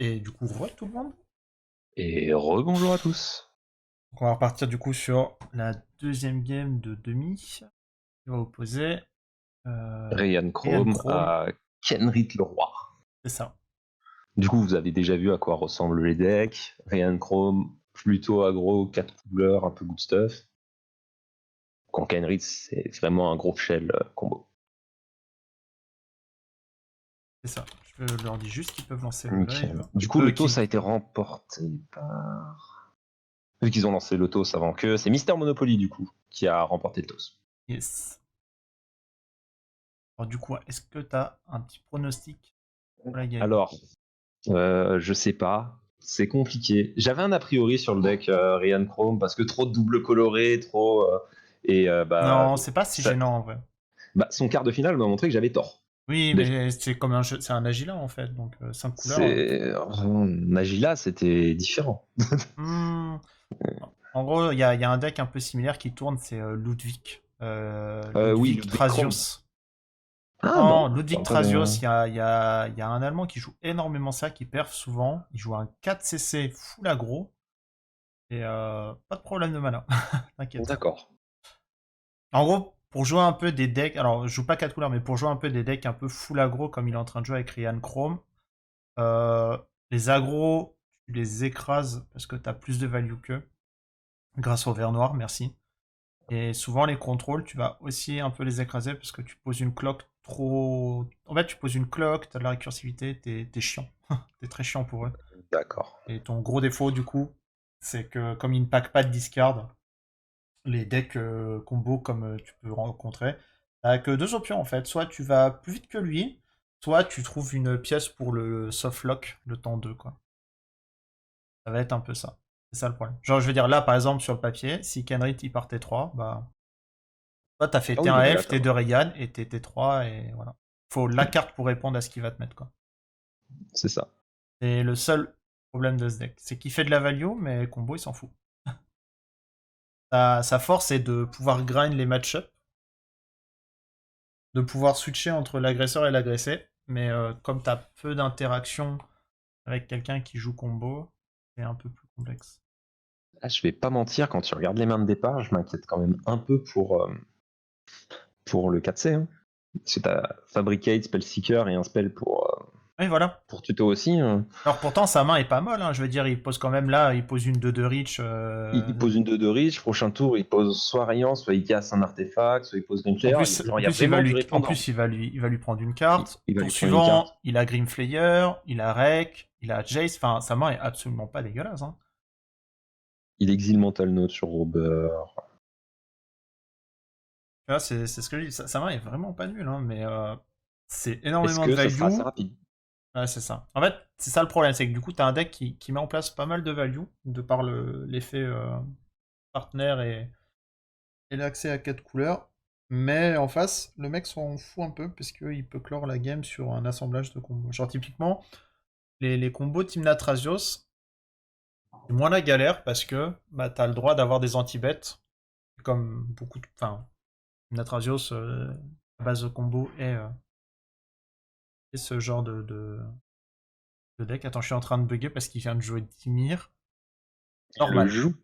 Et du coup, tout le monde. Et rebonjour à tous. Donc on va repartir du coup sur la deuxième game de demi. Qui va opposer Ryan Ryan Chrome Chrome. à Kenrith le Roi. C'est ça. Du coup, vous avez déjà vu à quoi ressemblent les decks. Ryan Chrome, plutôt aggro, 4 couleurs, un peu good stuff. Quand Kenrith, c'est vraiment un gros shell combo. C'est ça. Je leur dis juste qu'ils peuvent lancer le Okay. live. Du coup, le toss a été remporté par... Vu qu'ils ont lancé le toss avant que, c'est Mister Monopoly du coup qui a remporté le toss. Yes. Alors du coup, est-ce que tu as un petit pronostic pour la game? Alors, je sais pas. C'est compliqué. J'avais un a priori sur le deck Ryan Chrome parce que trop de double coloré, trop. Non, c'est pas si gênant en vrai. Son quart de finale m'a montré que j'avais tort. Oui, Déjà. mais c'est comme un jeu, c'est un Agila en fait, donc 5 couleurs. Nagila, c'était différent. En gros, il y a un deck un peu similaire qui tourne, c'est Ludwig. Oui, Ludwig Ludwig Chrome. Trazios. Ah Non, bon. Ludwig Trazios, il y a un Allemand qui joue énormément ça, qui perf souvent. Il joue un 4cc full aggro. Et pas de problème de mana. T'inquiète. D'accord. En gros, pour jouer un peu des decks, alors je joue pas 4 couleurs, mais pour jouer un peu des decks un peu full aggro comme il est en train de jouer avec Ryan Chrome, les aggros, tu les écrases parce que t'as plus de value qu'eux. Grâce au vert noir, merci. Et souvent les contrôles, tu vas aussi un peu les écraser parce que tu poses une cloque trop... En fait, tu poses une cloque, t'as de la récursivité, t'es chiant. T'es très chiant pour eux. D'accord. Et ton gros défaut, du coup, c'est que comme ils ne packent pas de discard, les decks combo comme tu peux rencontrer, t'as que deux options en fait. Soit tu vas plus vite que lui, soit tu trouves une pièce pour le soft lock le temps 2, quoi. Ça va être un peu ça. C'est ça le problème. Genre, je veux dire, là, par exemple, sur le papier, si Kenrith il part T3, bah, toi, t'as fait Ah oui, non, T1 mais là, elf, T2 Rayyan et t'es T3 et voilà. Faut la carte pour répondre à ce qu'il va te mettre, quoi. c'est ça. C'est le seul problème de ce deck. C'est qu'il fait de la value, mais combo, il s'en fout. Sa force est de pouvoir grind les match-up, de pouvoir switcher entre l'agresseur et l'agressé, mais comme t'as peu d'interaction avec quelqu'un qui joue combo, c'est un peu plus complexe. Ah, je vais pas mentir, quand tu regardes les mains de départ, je m'inquiète quand même un peu pour le 4C. Hein. Parce que t'as Fabricate, Spellseeker et un spell Oui, voilà. pour tuto aussi. Alors pourtant, sa main est pas molle, hein. Je veux dire, il pose quand même là, il pose une 2-2 reach. Il pose une 2 de reach, prochain tour, il pose soit Rayant, soit il casse un artefact, soit il pose En Grimflayer. plus, Genre, en il y a plus, vraiment du répondant. il va lui prendre une carte. Il va Tour lui prendre une carte. suivant, il a Grimflayer, il a Rek, il a Jace. Enfin, sa main est absolument pas dégueulasse, hein. Il exile Mental Note sur Robert. Tu vois, c'est ce que je dis. Sa main est vraiment pas nulle, hein, mais c'est Est-ce énormément de que ça sera value. assez rapide? Ouais, c'est ça. En fait, c'est ça le problème, c'est que du coup, t'as un deck qui met en place pas mal de value, de par l'effet partenaire et l'accès à 4 couleurs. Mais en face, le mec s'en fout un peu, parce qu'il peut clore la game sur un assemblage de combos. Genre, typiquement, les combos Team Natrazios, c'est moins la galère, parce que bah, t'as le droit d'avoir des anti-bêtes, comme beaucoup de... Enfin, Natrazios, la base de combo est ce genre de deck. Attends, je suis en train de bugger parce qu'il vient de jouer Dimir. Il le Normal. joue.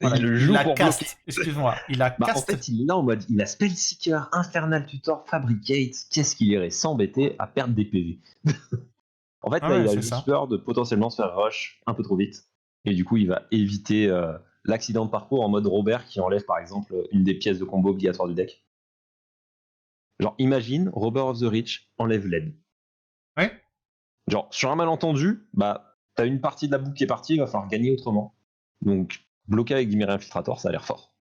Voilà, Il le il joue la pour bloquer. caste. Excuse-moi, il la Bah, en caste. fait, il est là en mode il a Spellseeker, Infernal Tutor, Fabricate. Qu'est-ce qu'il irait s'embêter à perdre des PV? En fait, Ah là, ouais, il a c'est juste ça. peur de potentiellement se faire rush un peu trop vite. Et du coup, il va éviter l'accident de parcours en mode Robert qui enlève par exemple une des pièces de combo obligatoires du deck. Genre, imagine, Robert of the Rich enlève l'aide. Ouais. Genre, sur un malentendu, bah, t'as une partie de la boucle qui est partie, il va falloir gagner autrement. Donc, bloquer avec Dimir Infiltrator, ça a l'air fort.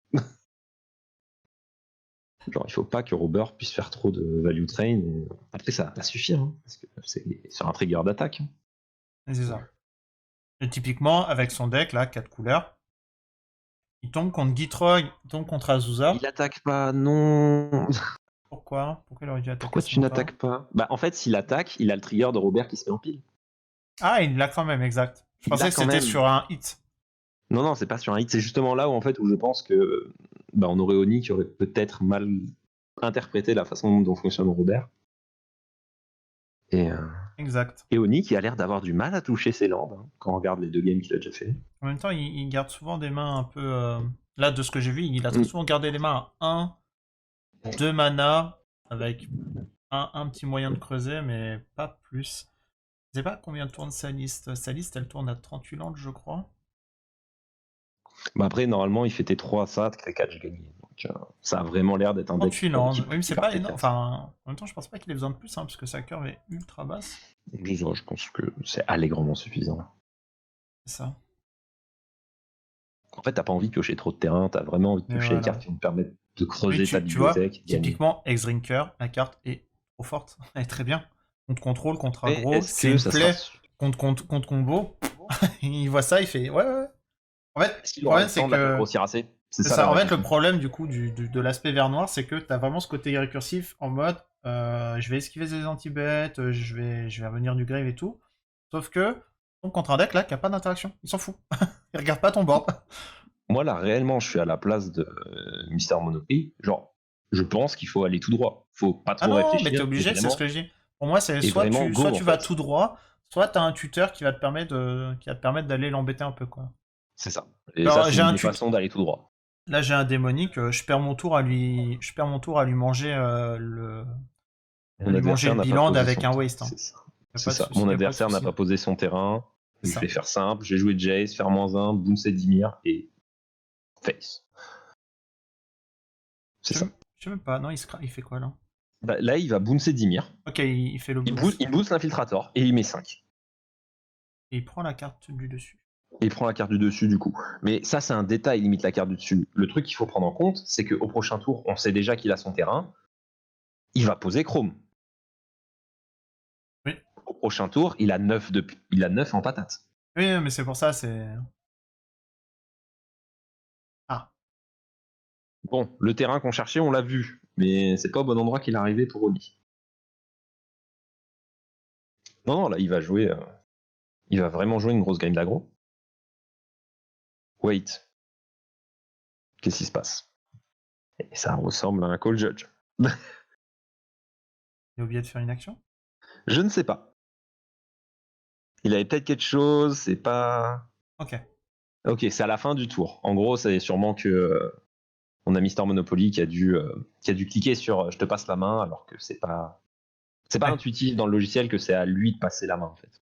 Genre, il faut pas que Robert puisse faire trop de value train. Et... Après, ça va pas suffire, hein, parce que c'est sur un trigger d'attaque. Hein. C'est ça. Et typiquement, avec son deck, là, 4 couleurs, il tombe contre Gitrog, il tombe contre Il Azusa. attaque pas, non. Pourquoi? Pourquoi il aurait dû attaquer Pourquoi ce tu moment-là? n'attaques pas? Bah, en fait, s'il attaque, il a le trigger de Robert qui se met en pile. Ah, il l'a quand même, exact. Je Il pensais l'a que quand c'était même. sur un hit. Non, non, c'est pas sur un hit. C'est justement là où, en fait, où je pense que bah, on aurait Oni qui aurait peut-être mal interprété la façon dont fonctionne Robert. Et Exact. Et Oni qui a l'air d'avoir du mal à toucher ses landes, hein, quand on regarde les 2 games qu'il a déjà fait. En même temps, il garde souvent des mains un peu... Là, de ce que j'ai vu, il a très souvent gardé les mains à 1, 2 mana, avec un petit moyen de creuser, mais pas plus. Je sais pas combien tourne sa liste. Sa liste, elle tourne à 38 landes, je crois. Bah après, normalement, il fait T3 à ça, T4, j'ai gagné. Donc, ça a vraiment l'air d'être un deck 38 landes. Oui, mais qui c'est part pas énorme. T4. Enfin, en même temps, je pense pas qu'il ait besoin de plus, hein, parce que sa curve est ultra basse. Je pense que c'est allègrement suffisant. C'est ça. En fait, t'as pas envie de piocher trop de terrain, t'as vraiment envie de Mais piocher les voilà. cartes qui vont te permettre de Oui, creuser ta tu vois, bibliothèque, gagner. typiquement, X-Drinker, la carte est trop forte. Elle est très bien. Contre contrôle, contre Mais aggro, est-ce c'est que une ça sera... plaie contre combo. Il voit ça, il fait ouais, ouais. En fait, Est-ce le qu'il aura problème, le c'est temps de la faire que. grossir assez? C'est C'est ça la ça. En vraie fait, le question. problème du coup de l'aspect vert noir, c'est que t'as vraiment ce côté récursif en mode je vais esquiver des anti-bêtes, je vais revenir du grave et tout. Sauf que ton contre un deck là qui a pas d'interaction, il s'en fout. Il regarde pas ton board. Moi, là, réellement, je suis à la place de Mister Monopoly. Genre, je pense qu'il faut aller tout droit. Faut pas Ah trop non, mais t'es réfléchir obligé, c'est ce que je dis. Pour moi, c'est et vraiment go, soit en tu vas fait. tout droit, soit t'as un tuteur qui va te permettre d'aller l'embêter un peu quoi. C'est ça. Et ça, Alors c'est j'ai une un des tuteur. façons d'aller tout droit. Là j'ai un démonique, je perds mon tour à lui manger Mon adversaire le n'a pas bilan posé avec son... un waste. Hein. C'est ça. Y a C'est pas de ça. souci, Mon y a pas de adversaire n'a souci. pas posé son terrain. C'est Je vais ça. faire simple. J'ai joué Jace, faire -1, bouncer Dimir et face. C'est ça. Je sais même pas, non, il fait quoi là? Bah, là, il va bouncer Dimir. Ok, il fait le boost. Il booste l'infiltrator et il met 5. Et il prend la carte du dessus. Et il prend la carte du dessus du coup. Mais ça, c'est un détail, limite la carte du dessus. Le truc qu'il faut prendre en compte, c'est qu'au prochain tour, on sait déjà qu'il a son terrain. Il va poser Chrome. Oui. Au prochain tour, il a 9 en patate. Oui, mais c'est pour ça, c'est. Ah. Bon, le terrain qu'on cherchait, on l'a vu. Mais c'est pas au bon endroit qu'il est arrivé pour Oli. Non, non, là, il va jouer. Il va vraiment jouer une grosse game d'aggro. Wait. Qu'est-ce qui se passe? Et ça ressemble à un call judge. Il a oublié de faire une action? Je ne sais pas. Il avait peut-être quelque chose, c'est pas. Ok. Ok, c'est à la fin du tour. En gros, c'est sûrement que on a Mister Monopoly qui a dû cliquer sur je te passe la main alors que c'est pas Ouais. intuitif dans le logiciel que c'est à lui de passer la main en fait.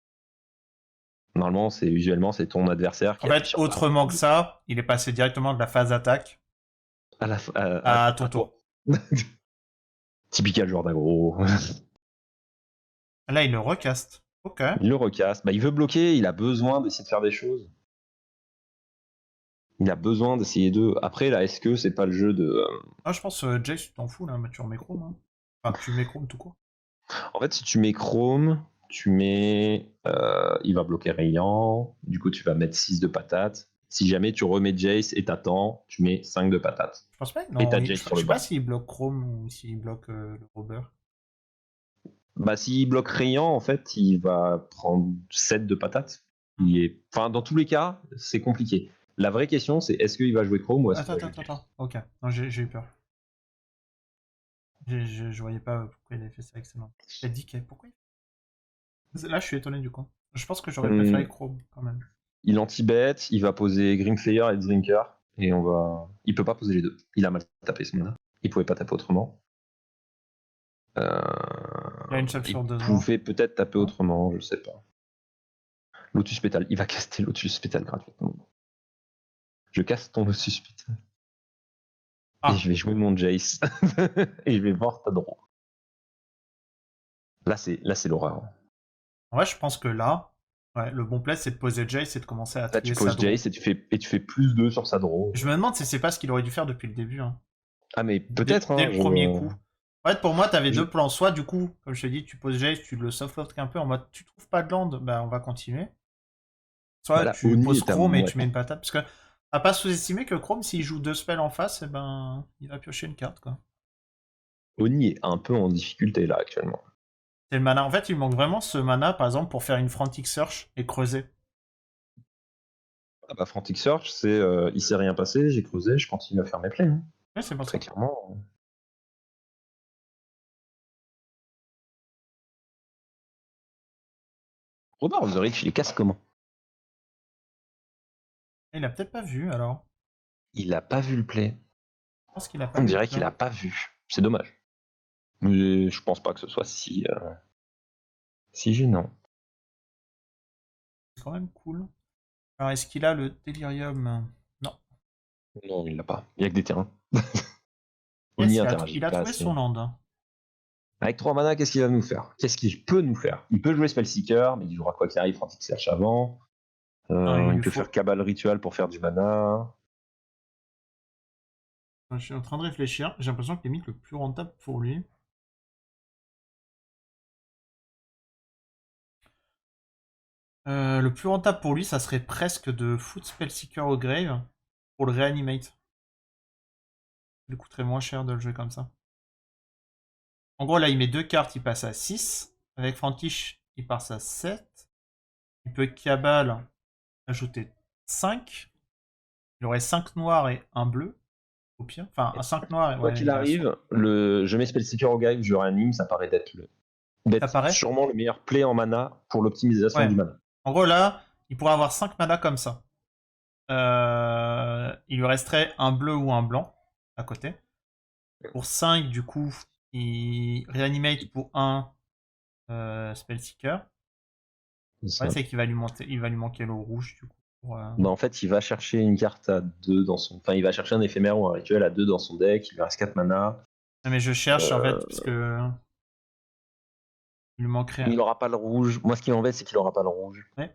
Normalement, visuellement c'est ton adversaire qui En appuie fait, sur autrement que ça, il est passé directement de la phase attaque à ton tour. Typical joueur d'aggro. Là, il le recaste. Ok. Il le recasse. Bah, il veut bloquer, il a besoin d'essayer de faire des choses. Il a besoin d'essayer de. Après, là, est-ce que c'est pas le jeu de. Ah, je pense, Jace, tu t'en fous là, mais tu remets Chrome. Hein. Enfin, tu mets Chrome tout court. En fait, si tu mets Chrome, tu mets. Il va bloquer Rayant. Du coup, tu vas mettre 6 de patates. Si jamais tu remets Jace et t'attends, tu mets 5 de patates. Je pense pas. Et Non, t'as je Jace sur sais le pas banc. s'il bloque Chrome ou s'il bloque le Robber. Bah, s'il bloque Rayant, en fait, il va prendre 7 de patates. Enfin, dans tous les cas, c'est compliqué. La vraie question, c'est est-ce qu'il va jouer Chrome ou est-ce qu'il va jouer Jace? Attends. Ok. Non, j'ai eu peur. Je voyais pas pourquoi il avait fait ça avec ses mains. Il a dit pourquoi Là, je suis étonné du coup. Je pense que j'aurais préféré Chrome quand même. Il anti-bet, il va poser Grimslayer et Drinker. Et on va. Il peut pas poser les deux. Il a mal tapé ce mana. Il pouvait pas taper autrement. Il a une seule Il sur 2 ans. pouvait peut-être taper autrement, je sais pas. Lotus Pétale. Il va caster Lotus Pétale gratuitement. Je casse ton Lotus Pétale. Ah. Et je vais jouer mon Jace. Et je vais voir ta draw. Là, c'est l'horreur. En vrai, je pense que là, ouais, le bon play, c'est de poser Jace et de commencer à Là, tu trier sa poses draw. Jace et tu fais plus 2 sur sa draw. Je me demande si c'est pas ce qu'il aurait dû faire depuis le début. Hein. Ah, mais peut-être. Dès Hein, le premier coup. En fait, pour moi, t'avais Je- deux plans. Soit, du coup, comme je t'ai dit, tu poses Jace, tu le soft-lock un peu en mode tu trouves pas de land, bah on va continuer. Soit Bah là, tu Oni poses est à Chrome et moi. tu mets une patate. Parce que, à pas sous-estimer que Chrome, s'il joue 2 spells en face, eh ben, il va piocher une carte, quoi. Oni est un peu en difficulté là actuellement. C'est le mana. En fait, il manque vraiment ce mana, par exemple, pour faire une Frantic Search et creuser. Ah bah, Frantic Search, c'est il s'est rien passé, j'ai creusé, je continue à faire mes plays. Hein. Ouais, c'est pour Très ça. clairement. Robert of the Rich, il les casse comment? Il a peut-être pas vu alors. Il a pas vu le play. Je pense qu'il a pas On vu le dirait play. qu'il a pas vu. C'est dommage. Mais je pense pas que ce soit si gênant. C'est quand même cool. Alors, est-ce qu'il a le Delirium? Non. Non, il l'a pas. Il y a que des terrains. On Yes, y interagit il a pas trouvé assez. son land. Avec 3 mana, qu'est-ce qu'il va nous faire? Qu'est-ce qu'il peut nous faire? Il peut jouer Spellseeker, mais il jouera quoi qu'il arrive Frantic Search avant. Non, il Il lui peut faut. faire Cabal Ritual pour faire du mana. Je suis en train de réfléchir. J'ai l'impression que limite le plus rentable pour lui. Le plus rentable pour lui, ça serait presque de foutre Spellseeker au grave pour le réanimate. Il coûterait moins cher de le jouer comme ça. En gros, là, il met 2 cartes, il passe à 6. Avec Frantish, il passe à 7. Il peut Cabal ajouter 5. Il aurait 5 noirs et un bleu, au pire. Enfin, un 5 noirs et... Quoi Ouais, qu'il arrive, je mets Spellseeker au Grave, je réanime, ça paraît ça paraît. sûrement le meilleur play en mana pour l'optimisation Ouais. du mana. En gros, là, il pourrait avoir 5 mana comme ça. Il lui resterait un bleu ou un blanc à côté. Pour 5, du coup, il réanimate pour 1 Spellseeker. Ça. Ouais, c'est qu'il va lui manquer le rouge, du coup. Bah, en fait, il va chercher une carte à 2 dans son. Enfin, il va chercher un éphémère ou un rituel à 2 dans son deck, il lui reste 4 mana. Non, mais je cherche, en fait, parce que... Il lui manquerait... Il n'aura pas le rouge. Moi, ce qui m'embête, c'est qu'il n'aura pas le rouge Ouais.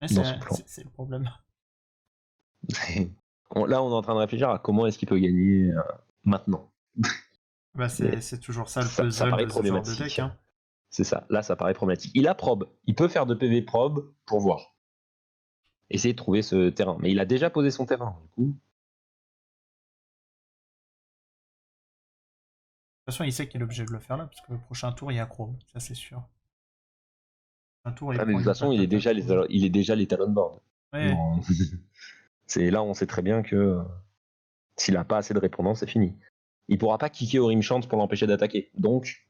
dans son plan. C'est le problème. Là, on est en train de réfléchir à comment est-ce qu'il peut gagner maintenant. Bah, c'est toujours ça le Ça puzzle paraît de ce genre de problématique. deck. Hein. C'est ça. Là, ça paraît problématique. Il a probe. Il peut faire de PV probe pour voir. Essayer de trouver ce terrain. Mais il a déjà posé son terrain. Du coup, De toute façon, il sait qu'il est obligé de le faire là, parce que le prochain tour, il y a Chrome, ça c'est sûr. Un tour, il mais de prend toute une façon, il est patate déjà à Chrome. il est déjà les talon board. Ouais. C'est là, on sait très bien que s'il n'a pas assez de répondants, c'est fini. Il pourra pas kicker au Rimchant pour l'empêcher d'attaquer. Donc,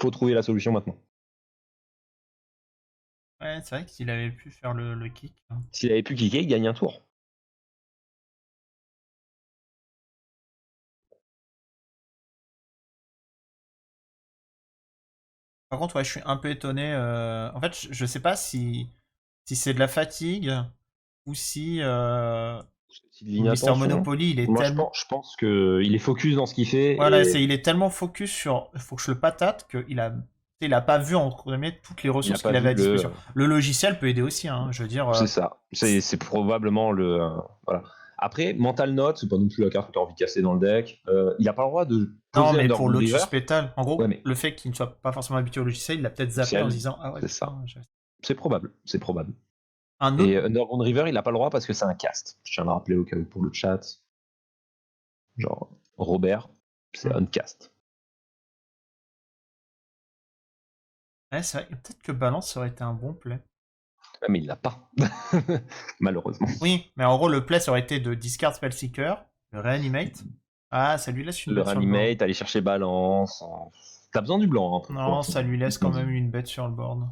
faut trouver la solution maintenant. Ouais, c'est vrai que s'il avait pu faire le kick. Hein. S'il avait pu kicker, il gagne un tour. Par contre, ouais, je suis un peu étonné. En fait, je sais pas si c'est de la fatigue ou si Mister Monopoly, il est Moi, tellement... je pense qu'il est focus dans ce qu'il fait. Voilà, Et il est tellement focus sur... Il faut que je le patate il a pas vu entre guillemets toutes les il n'a ressources pas qu'il avait vu à disposition. Le logiciel peut aider aussi, hein, je veux dire. C'est ça. C'est probablement le. Voilà. Après, Mental Note, c'est pas non plus la carte que tu as envie de casser dans le deck. Il n'a pas le droit de Non, poser mais pour Underground River. Lotus Petal, en gros, Ouais, mais le fait qu'il ne soit pas forcément habitué au logiciel, il l'a peut-être zappé en se disant ah ouais, c'est putain, ça. C'est probable. C'est probable. Un Et autre. Underground River, il n'a pas le droit parce que c'est un cast. Je tiens à le rappeler au cas où pour le chat. Genre, Robert, c'est un cast. Ouais, c'est vrai, peut-être que Balance aurait été un bon play. Ouais, mais il l'a pas. Malheureusement. Oui, mais en gros, le play ça aurait été de discard Spellseeker, le Reanimate. Ah, ça lui laisse une Le bête sur le board. Reanimate, aller chercher balance. T'as besoin du blanc. Hein, Non, ça lui laisse quand même une bête sur le board.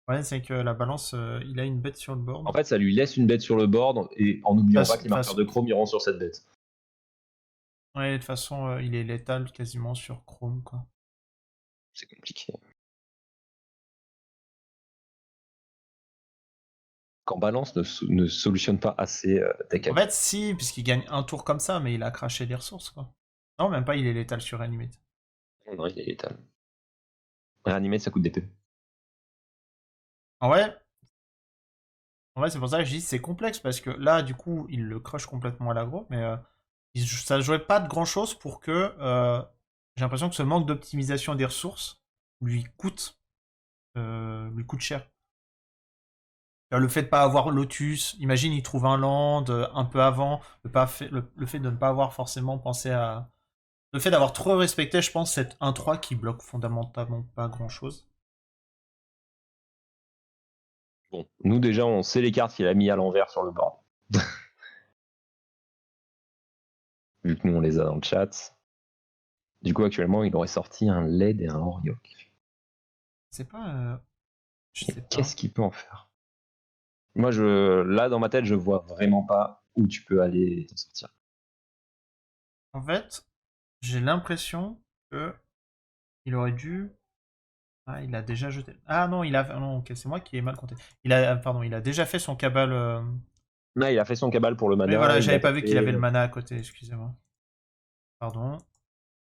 Ouais, c'est que la balance, il a une bête sur le board. En fait, ça lui laisse une bête sur le board et en n'oubliant pas que les marqueurs de Chrome iront sur cette bête. Ouais, de toute façon, il est létal quasiment sur Chrome, quoi. C'est compliqué. Quand Balance ne solutionne pas assez deck. En fait, si, puisqu'il gagne un tour comme ça, mais il a craché des ressources, quoi. Non, même pas, il est létal sur Reanimate. Non, il est létal. Reanimate, ça coûte des P. En vrai, c'est pour ça que je dis c'est complexe, parce que là, du coup, il le crush complètement à l'aggro, mais ça jouait pas de grand chose pour que j'ai l'impression que ce manque d'optimisation des ressources lui coûte cher. Le fait de pas avoir Lotus, imagine il trouve un land un peu avant, le fait de ne pas avoir forcément pensé à... Le fait d'avoir trop respecté, je pense, cette 1-3 qui bloque fondamentalement pas grand chose. Bon, nous déjà, on sait les cartes qu'il a mis à l'envers sur le board. Vu que nous, on les a dans le chat. Du coup, actuellement, il aurait sorti un LED et un Oriok. C'est pas. Je sais pas. Qu'est-ce qu'il peut en faire? Moi, là, dans ma tête, je vois vraiment pas où tu peux aller t'en sortir. En fait, j'ai l'impression que il aurait dû. Ah, il a déjà jeté. Ah non, il a. Non, ok, c'est moi qui ai mal compté. Pardon, il a déjà fait son cabal. Là, il a fait son cabal pour le Oui, mana, voilà, il a j'avais pas vu qu'il tapé. avait le mana à côté, excusez-moi. Pardon.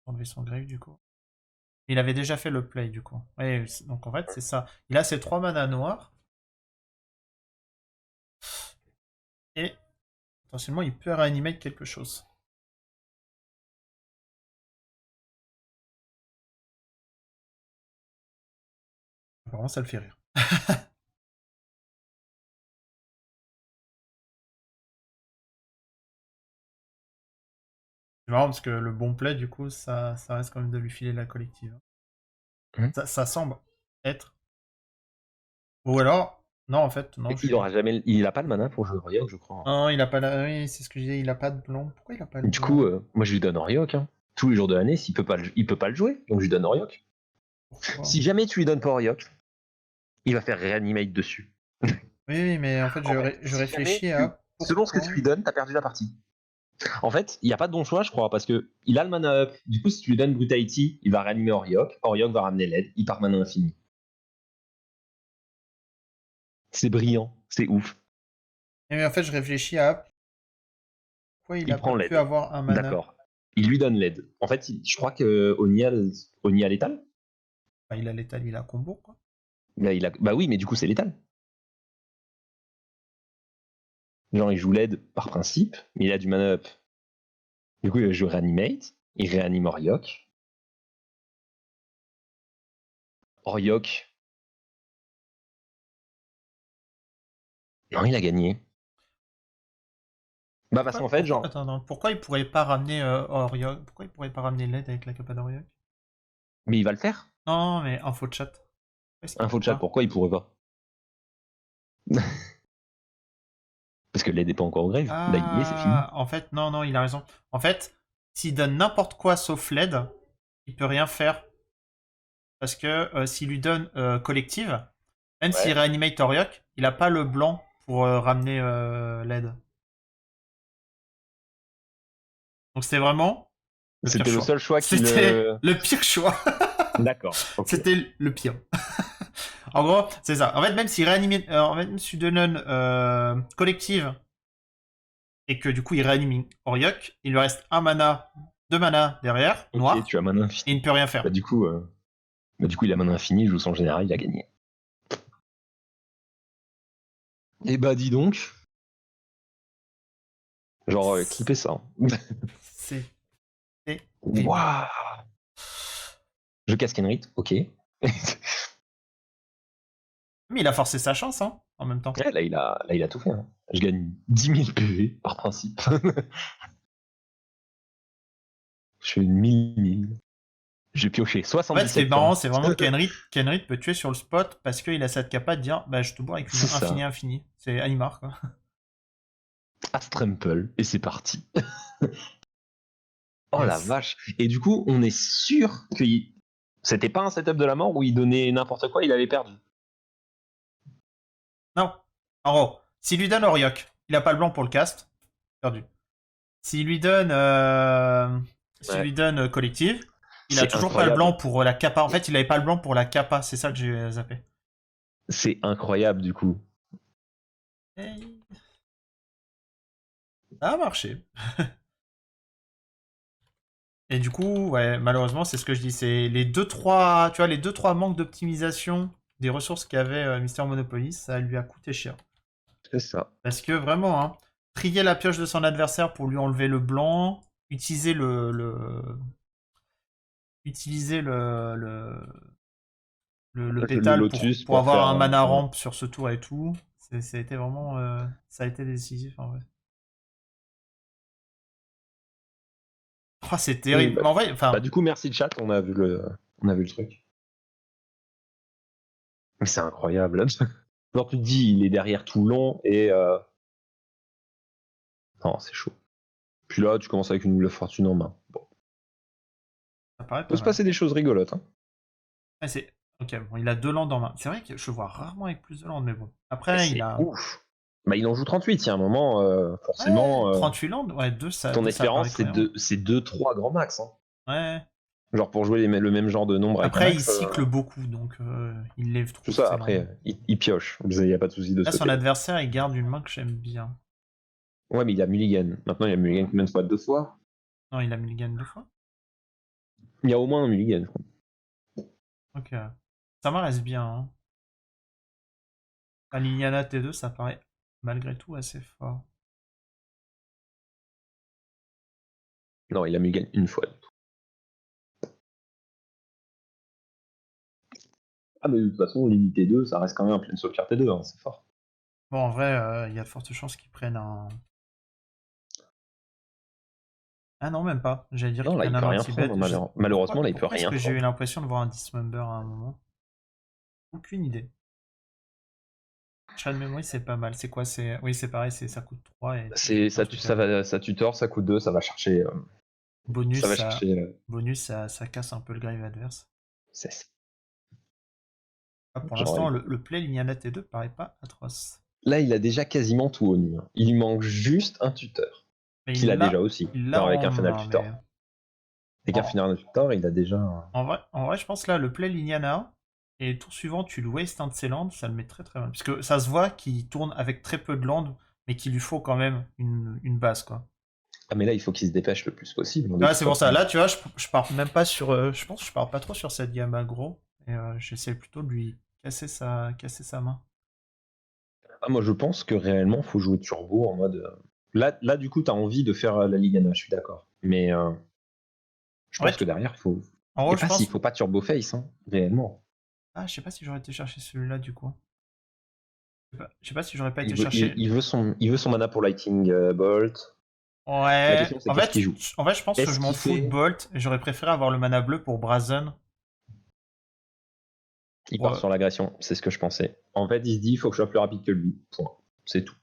Enlever son grave du coup. Il avait déjà fait le play du coup. Oui, donc en fait, c'est ça. Il a ses 3 manas noirs. Et potentiellement, il peut réanimer quelque chose. Apparemment, ça le fait rire. C'est marrant parce que le bon play, du coup, ça reste quand même de lui filer la collective. Hum. Ça semble être. Ou alors, non, en fait, non, Il aura jamais, il a pas le mana pour jouer Oriok, je crois. Non, il a pas la. Oui, c'est ce que je disais, il a pas de blanc. Pourquoi il a pas le Du coup, blanc? moi, je lui donne Oriok. Hein. Tous les jours de l'année, s'il peut pas, il peut pas le jouer, donc je lui donne Oriok. Pourquoi? Si jamais tu lui donnes pas Oriok, il va faire Reanimate dessus. Oui, mais en fait, En fait, je si jamais réfléchis à selon ce que tu pourquoi. lui donnes, t'as perdu la partie. En fait, il n'y a pas de bon choix, je crois, parce que il a le mana up. Du coup, si tu lui donnes Brutality, il va réanimer Oriok. Oriok va ramener l'aide. Il part mana infini. C'est brillant, c'est ouf. Mais en fait, je réfléchis à pourquoi il Il a pas prend pu l'aide. avoir un mana. D'accord. Il lui donne l'aide. En fait, je crois que Oni a létal. Enfin, il a l'étal, il a combo, quoi. Bah oui, mais du coup, c'est létal. Genre, il joue l'aide par principe, mais il a du mana up. Du coup, il joue Reanimate. Il réanime Oriok. Oriok. Non, il a gagné. Bah, parce qu'en fait, genre. Attends, non, pourquoi il pourrait pas ramener Oriok? Pourquoi il pourrait pas ramener l'aide avec la capa d'Oriok? Mais il va le faire. Non, mais info de chat. Pourquoi est-ce qu'il Info peut de chat, pas? pourquoi il pourrait pas? Parce que l'aide n'est pas encore au grave. Là, il y est, c'est fini. Ah, en fait, non, non, il a raison. En fait, s'il donne n'importe quoi sauf l'aide, il peut rien faire. Parce que s'il lui donne collective, même s'il Ouais. réanimate Oriok, il a pas le blanc pour ramener l'aide. Donc c'était vraiment le pire C'était le choix. seul choix qu'il. C'était le pire choix. D'accord, ok. C'était le pire. En gros, c'est ça. En fait, même s'il réanimait, même si donne collective et que du coup il réanime Oriok, il lui reste un mana, 2 mana derrière, Ok, noir, tu as mana et il infini. ne peut rien faire. Bah, du coup, il a mana infini, il joue son général, il a gagné. Et bah, dis donc. Genre, clipper ça. C'est terrible. Waouh. Je casse Kenrit, ok. Mais il a forcé sa chance, hein, en même temps. Ouais, là, il a tout fait. Hein. Je gagne 10 000 PV par principe. Je fais une 1000. J'ai pioché En fait, ce qui est 77 marrant, cartes. c'est vraiment que Kenrit peut tuer sur le spot parce qu'il a cette capa de dire bah, je te bois avec une C'est ça. infini. C'est Animar, quoi. Astrample, et c'est parti. Oh la Yes. vache. Et du coup, on est sûr que c'était pas un setup de la mort où il donnait n'importe quoi, il avait perdu. Non. En gros, s'il lui donne Oriok, il a pas le blanc pour le cast. Perdu. S'il lui donne, Ouais. collective, il a C'est toujours pas le blanc incroyable. pour la kappa. En fait, il avait pas le blanc pour la kappa. C'est ça que j'ai zappé. C'est incroyable du coup. Et ça a marché. Et du coup, ouais, malheureusement, c'est ce que je dis. C'est les 2-3, tu vois, les 2-3 manques d'optimisation des ressources qu'avait Mister Monopoly, ça lui a coûté cher. C'est ça. Parce que vraiment, hein, trier la pioche de son adversaire pour lui enlever le blanc, utiliser utiliser le Le pétale Lotus pour pour avoir faire. un mana ramp sur ce tour et tout, ça a été vraiment, ça a été décisif en vrai. Oh, c'est Oui, terrible. bah, Mais en vrai, bah, enfin, du coup, merci le chat, on a vu le truc. Mais c'est incroyable. Genre, tu te dis, il est derrière tout le long et. Non, c'est chaud. Puis là, tu commences avec une boule de fortune en main. Bon. ça paraît Peut pas se mal. passer des choses rigolotes. Hein. Ouais, c'est Ok, bon, il a 2 landes en main. C'est vrai que je le vois rarement avec plus de landes, mais bon. Et Après, il c'est a... ouf. Bah, il en joue 38, il y a un moment, Ouais, forcément, 38 landes, ouais, 2, ton ça paraît espérance, cohérent. c'est 2-3 grands max. Hein. Ouais. Genre pour jouer le même genre de nombre avec un Après, il max, cycle beaucoup, donc il lève tout trop ça, ses landes. après, il pioche. Il n'y a pas de souci de Là, ce son côté-là. adversaire, il garde une main que j'aime bien. Ouais, mais il a Mulligan. Maintenant, il y a Mulligan combien de fois? 2 fois? Non, il a mulligan 2 fois. Il y a au moins un Mulligan, je crois. Ok. Ça me reste bien. Hein. Liliana T2, ça paraît malgré tout assez fort. Non, il a Mulligan une fois. Ah, mais de toute façon, limité 2, ça reste quand même un plein sauvegarde T2, hein, c'est fort. Bon, en vrai, il y a de fortes chances qu'ils prennent un... Ah non, même pas. J'allais dire Non, qu'ils là, il prennent un peut rien anti-bet. prendre, malheureusement, là, il peut Pourquoi est-ce rien que j'ai eu prendre. l'impression de voir un Dismember à un moment? Aucune idée. Chat de memory, c'est pas mal. C'est quoi? Oui, c'est pareil, ça coûte 3 et tu C'est jettes un ça, truc ça, avec. ça tutor, ça coûte 2, ça va chercher. Bonus, Ça va chercher. ça casse un peu le grave adverse. C'est- Ah, pour genre, l'instant, le play Liliana T2 paraît pas atroce. là, il a déjà quasiment tout au nu. Hein. Il lui manque juste un tuteur. Mais Qu'il a déjà aussi. il l'a Genre avec en un final main, tutor. mais... Avec un En, final tutor, il a déjà. en vrai, je pense là, le play Liliana, et tour suivant, tu le waste un de ses landes, ça le met très très mal. Parce que ça se voit qu'il tourne avec très peu de landes, mais qu'il lui faut quand même une base, quoi. Ah, mais là, il faut qu'il se dépêche le plus possible. Hein, de Ouais, toute c'est pour façon. ça. Là, tu vois, je pars même pas sur... je pense que je pars pas trop sur cette gamme aggro, et j'essaie plutôt de lui casser sa main. Ah, moi, je pense que réellement, faut jouer turbo en mode. Là, du coup, t'as envie de faire la Ligue 1, je suis d'accord. Mais je En fait, pense que derrière, faut. en Et gros, je pas s'il pense... faut pas turbo face, hein, réellement. Ah, je sais pas si j'aurais été chercher celui-là, du coup. Je sais pas si j'aurais pas Il été veut, il, chercher... il veut son mana pour Lightning Bolt. La Ouais, question, c'est qu'est-ce qu'il joue? en fait, je pense que je Est-ce m'en qu'il fous de fait. Bolt et j'aurais préféré avoir le mana bleu pour Brazen. Il Pour, part sur l'agression, c'est ce que je pensais. En fait, il se dit, il faut que je sois plus rapide que lui. Point. C'est tout.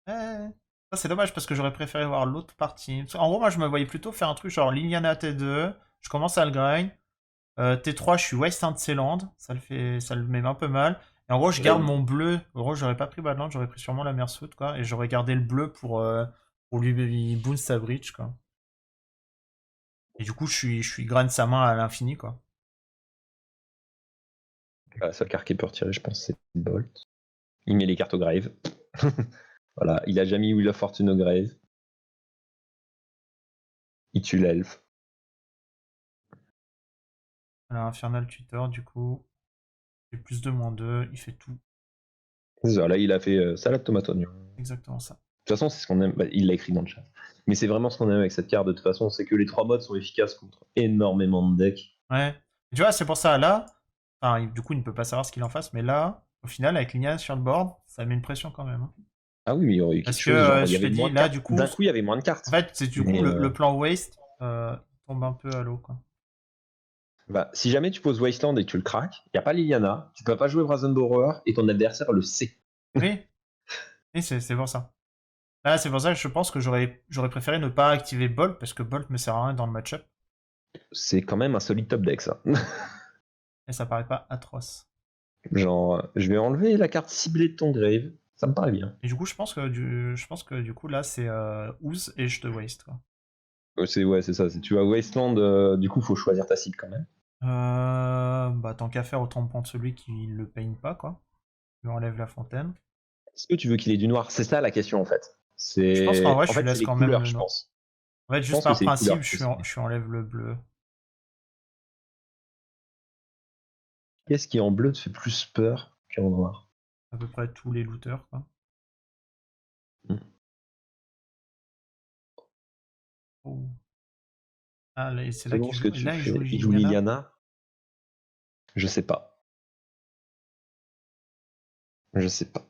ouais. Ça, c'est dommage parce que j'aurais préféré voir l'autre partie. En gros, moi, je me voyais plutôt faire un truc genre Liliana T2, je commence à le grind. T3, je suis waste un de ses landes, ça le met un peu mal. Et en gros, je garde Là, mon bleu. En gros, j'aurais pas pris Badland, j'aurais pris sûrement la Mersuit, quoi. Et j'aurais gardé le bleu pour lui boost sa bridge, quoi. Et du coup, je suis grind sa main à l'infini, quoi. la seule carte qu'il peut retirer, je pense, c'est Bolt. Il met les cartes au grave. Voilà, il a jamais mis Wheel of Fortune au grave. Il tue l'elfe. Alors, Infernal Tutor, du coup, il fait plus de -2, il fait tout. Là, il a fait salade tomate oignon. Exactement ça. De toute façon, c'est ce qu'on aime. Bah, il l'a écrit dans le chat. Mais c'est vraiment ce qu'on aime avec cette carte. De toute façon, c'est que les 3 modes sont efficaces contre énormément de decks. Ouais. Et tu vois, c'est pour ça, là, enfin, du coup, il ne peut pas savoir ce qu'il en fasse, mais là, au final, avec Liliana sur le board, ça met une pression quand même. Hein. Ah oui, mais il y aurait eu quelque Parce que, chose. Genre, il y je te avait dis, moins de là, cartes. du coup, D'un coup, il y avait moins de en cartes. fait, c'est du coup, Mais le plan waste tombe un peu à l'eau, quoi. bah, si jamais tu poses Wasteland et que tu le craques, il n'y a pas Liliana, tu peux pas jouer Brazen Borrower et ton adversaire le sait. Oui, oui, c'est pour ça. Là, c'est pour ça que je pense que j'aurais préféré ne pas activer Bolt, parce que Bolt me sert à rien dans le match-up, C'est quand même un solide top deck, ça. et ça paraît pas atroce. Genre, je vais enlever la carte ciblée de ton grave, ça me paraît bien. Et du coup, je pense que du coup, là, c'est Ooze et je te waste, quoi. Ouais, c'est ça. Si tu vas Wasteland, du coup, faut choisir ta cible quand même. Bah, tant qu'à faire, autant prendre celui qui le peigne pas, quoi. Je lui enlève la fontaine. Est-ce que tu veux qu'il ait du noir? C'est ça la question en fait. Je pense qu'en vrai, En je lui fait, c'est laisse les quand même couleurs, le je nom. pense. En fait, Je juste pense que par c'est les principe, couleurs qui sont. je lui enlève le bleu. Qu'est-ce qui en bleu te fait plus peur qu'en noir? À peu près tous les looters, quoi. Hmm. Oh. Ah, là, c'est là Selon qu'il ce joue. que Et tu là, il joue fais, il joue Liliana. Liliana. Je sais pas. Je sais pas.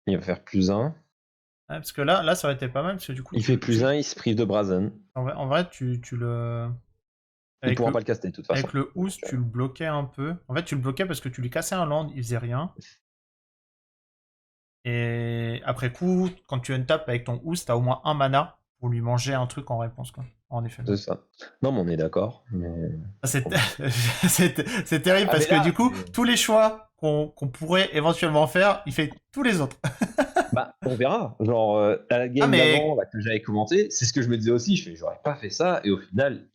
Il va faire +1. Ah, parce que là, ça aurait été pas mal, parce que du coup, Il fait +1, il se prive de Brazen. en vrai, tu le. Il Avec pourra pas le, le caster de toute façon. avec le Donc, Oost, tu le bloquais un peu. En fait, tu le bloquais parce que tu lui cassais un land, il faisait rien. Et après coup, quand tu untap avec ton Oost, t'as au moins un mana pour lui manger un truc en réponse, quoi. En effet. C'est ça. Non, mais on est d'accord. Mais... C'est c'est terrible Ah, parce mais que là, du coup, tous les choix qu'on pourrait éventuellement faire, il fait tous les autres. bah, on verra. Genre, à la game mais d'avant, là, que j'avais commenté, c'est ce que je me disais aussi. Je fais, j'aurais pas fait ça. Et au final,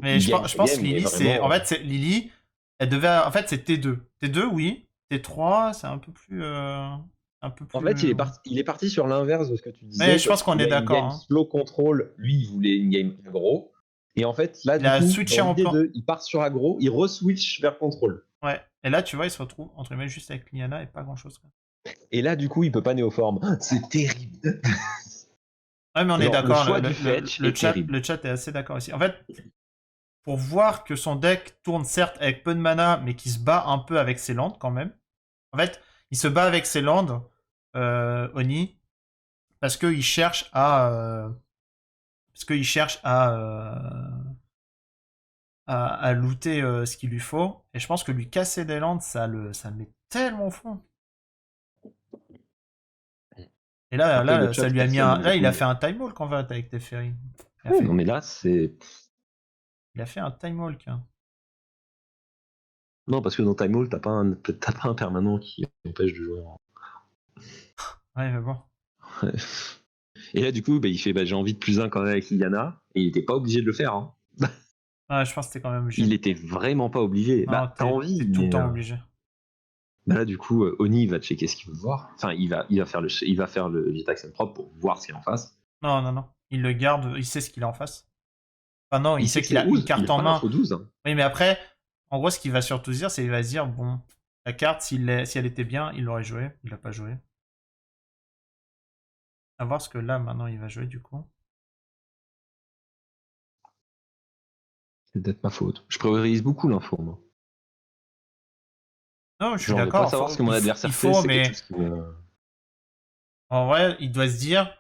mais il je, gagne je sa pense game, que mais Lily, c'est. vraiment. En fait, Lily, elle devait. En fait, c'est T2. T2, oui. T3, c'est un peu plus. Un peu En fait, plus. il est parti sur l'inverse de ce que tu Mais disais, je parce pense qu'il qu'on est voulait une d'accord. game Hein. slow control. Lui, il voulait une game aggro. Et en fait, là, Il du a coup, switché dans en l'idée plan. il part sur aggro, il re-switch vers contrôle. Ouais. Et là, tu vois, il se retrouve entre guillemets juste avec Liana et pas grand chose. Et là, du coup, il peut pas néoforme. C'est terrible. Ouais, mais on est Genre, le d'accord. choix du fetch est terrible. Le chat est assez d'accord ici. En fait, pour voir que son deck tourne certes avec peu de mana, mais qui se bat un peu avec ses landes quand même. En fait, il se bat avec ses landes, Oni, parce qu'il cherche à. Parce qu'il cherche à looter ce qu'il lui faut. Et je pense que lui casser des landes, ça le met tellement au fond. Et là, Après, le ça chat lui a mis questionne un. Là, il a beaucoup. fait un time walk en fait avec Teferi. Non, mais là, c'est. Il a fait un time walk. Hein. Non, parce que dans Time Hall, t'as pas un permanent qui empêche de jouer en. Ouais, mais bon. Et là, du coup, bah, il fait j'ai envie de plus 1 quand même avec Liliana. Et il était pas obligé de le faire. Hein. Ouais, je pense que t'es quand même obligé. Il était vraiment pas obligé. Non, Bah, t'as envie. t'es tout le Mais, temps obligé. bah là, du coup, Oni va checker ce qu'il veut voir. Enfin, il va faire le jet action propre pour voir ce qu'il y a en face. Non, non, non. Il le garde, il sait ce qu'il a en face. Enfin, non, il Il sait sait que qu'il c'est a une 12. carte Il a en pas main. l'info 12. Hein. Oui, mais après, en gros, ce qu'il va surtout dire, c'est qu'il va se dire, bon, la carte, si elle était bien, il l'aurait joué. Il l'a pas joué. À voir ce que là, maintenant, il va jouer, du coup. C'est peut-être ma faute. Je priorise beaucoup l'info, moi. Non, je suis Genre, ne pas d'accord. savoir ce que mon adversaire Il fait, faut, c'est quelque mais chose qui me. en vrai, il doit se dire,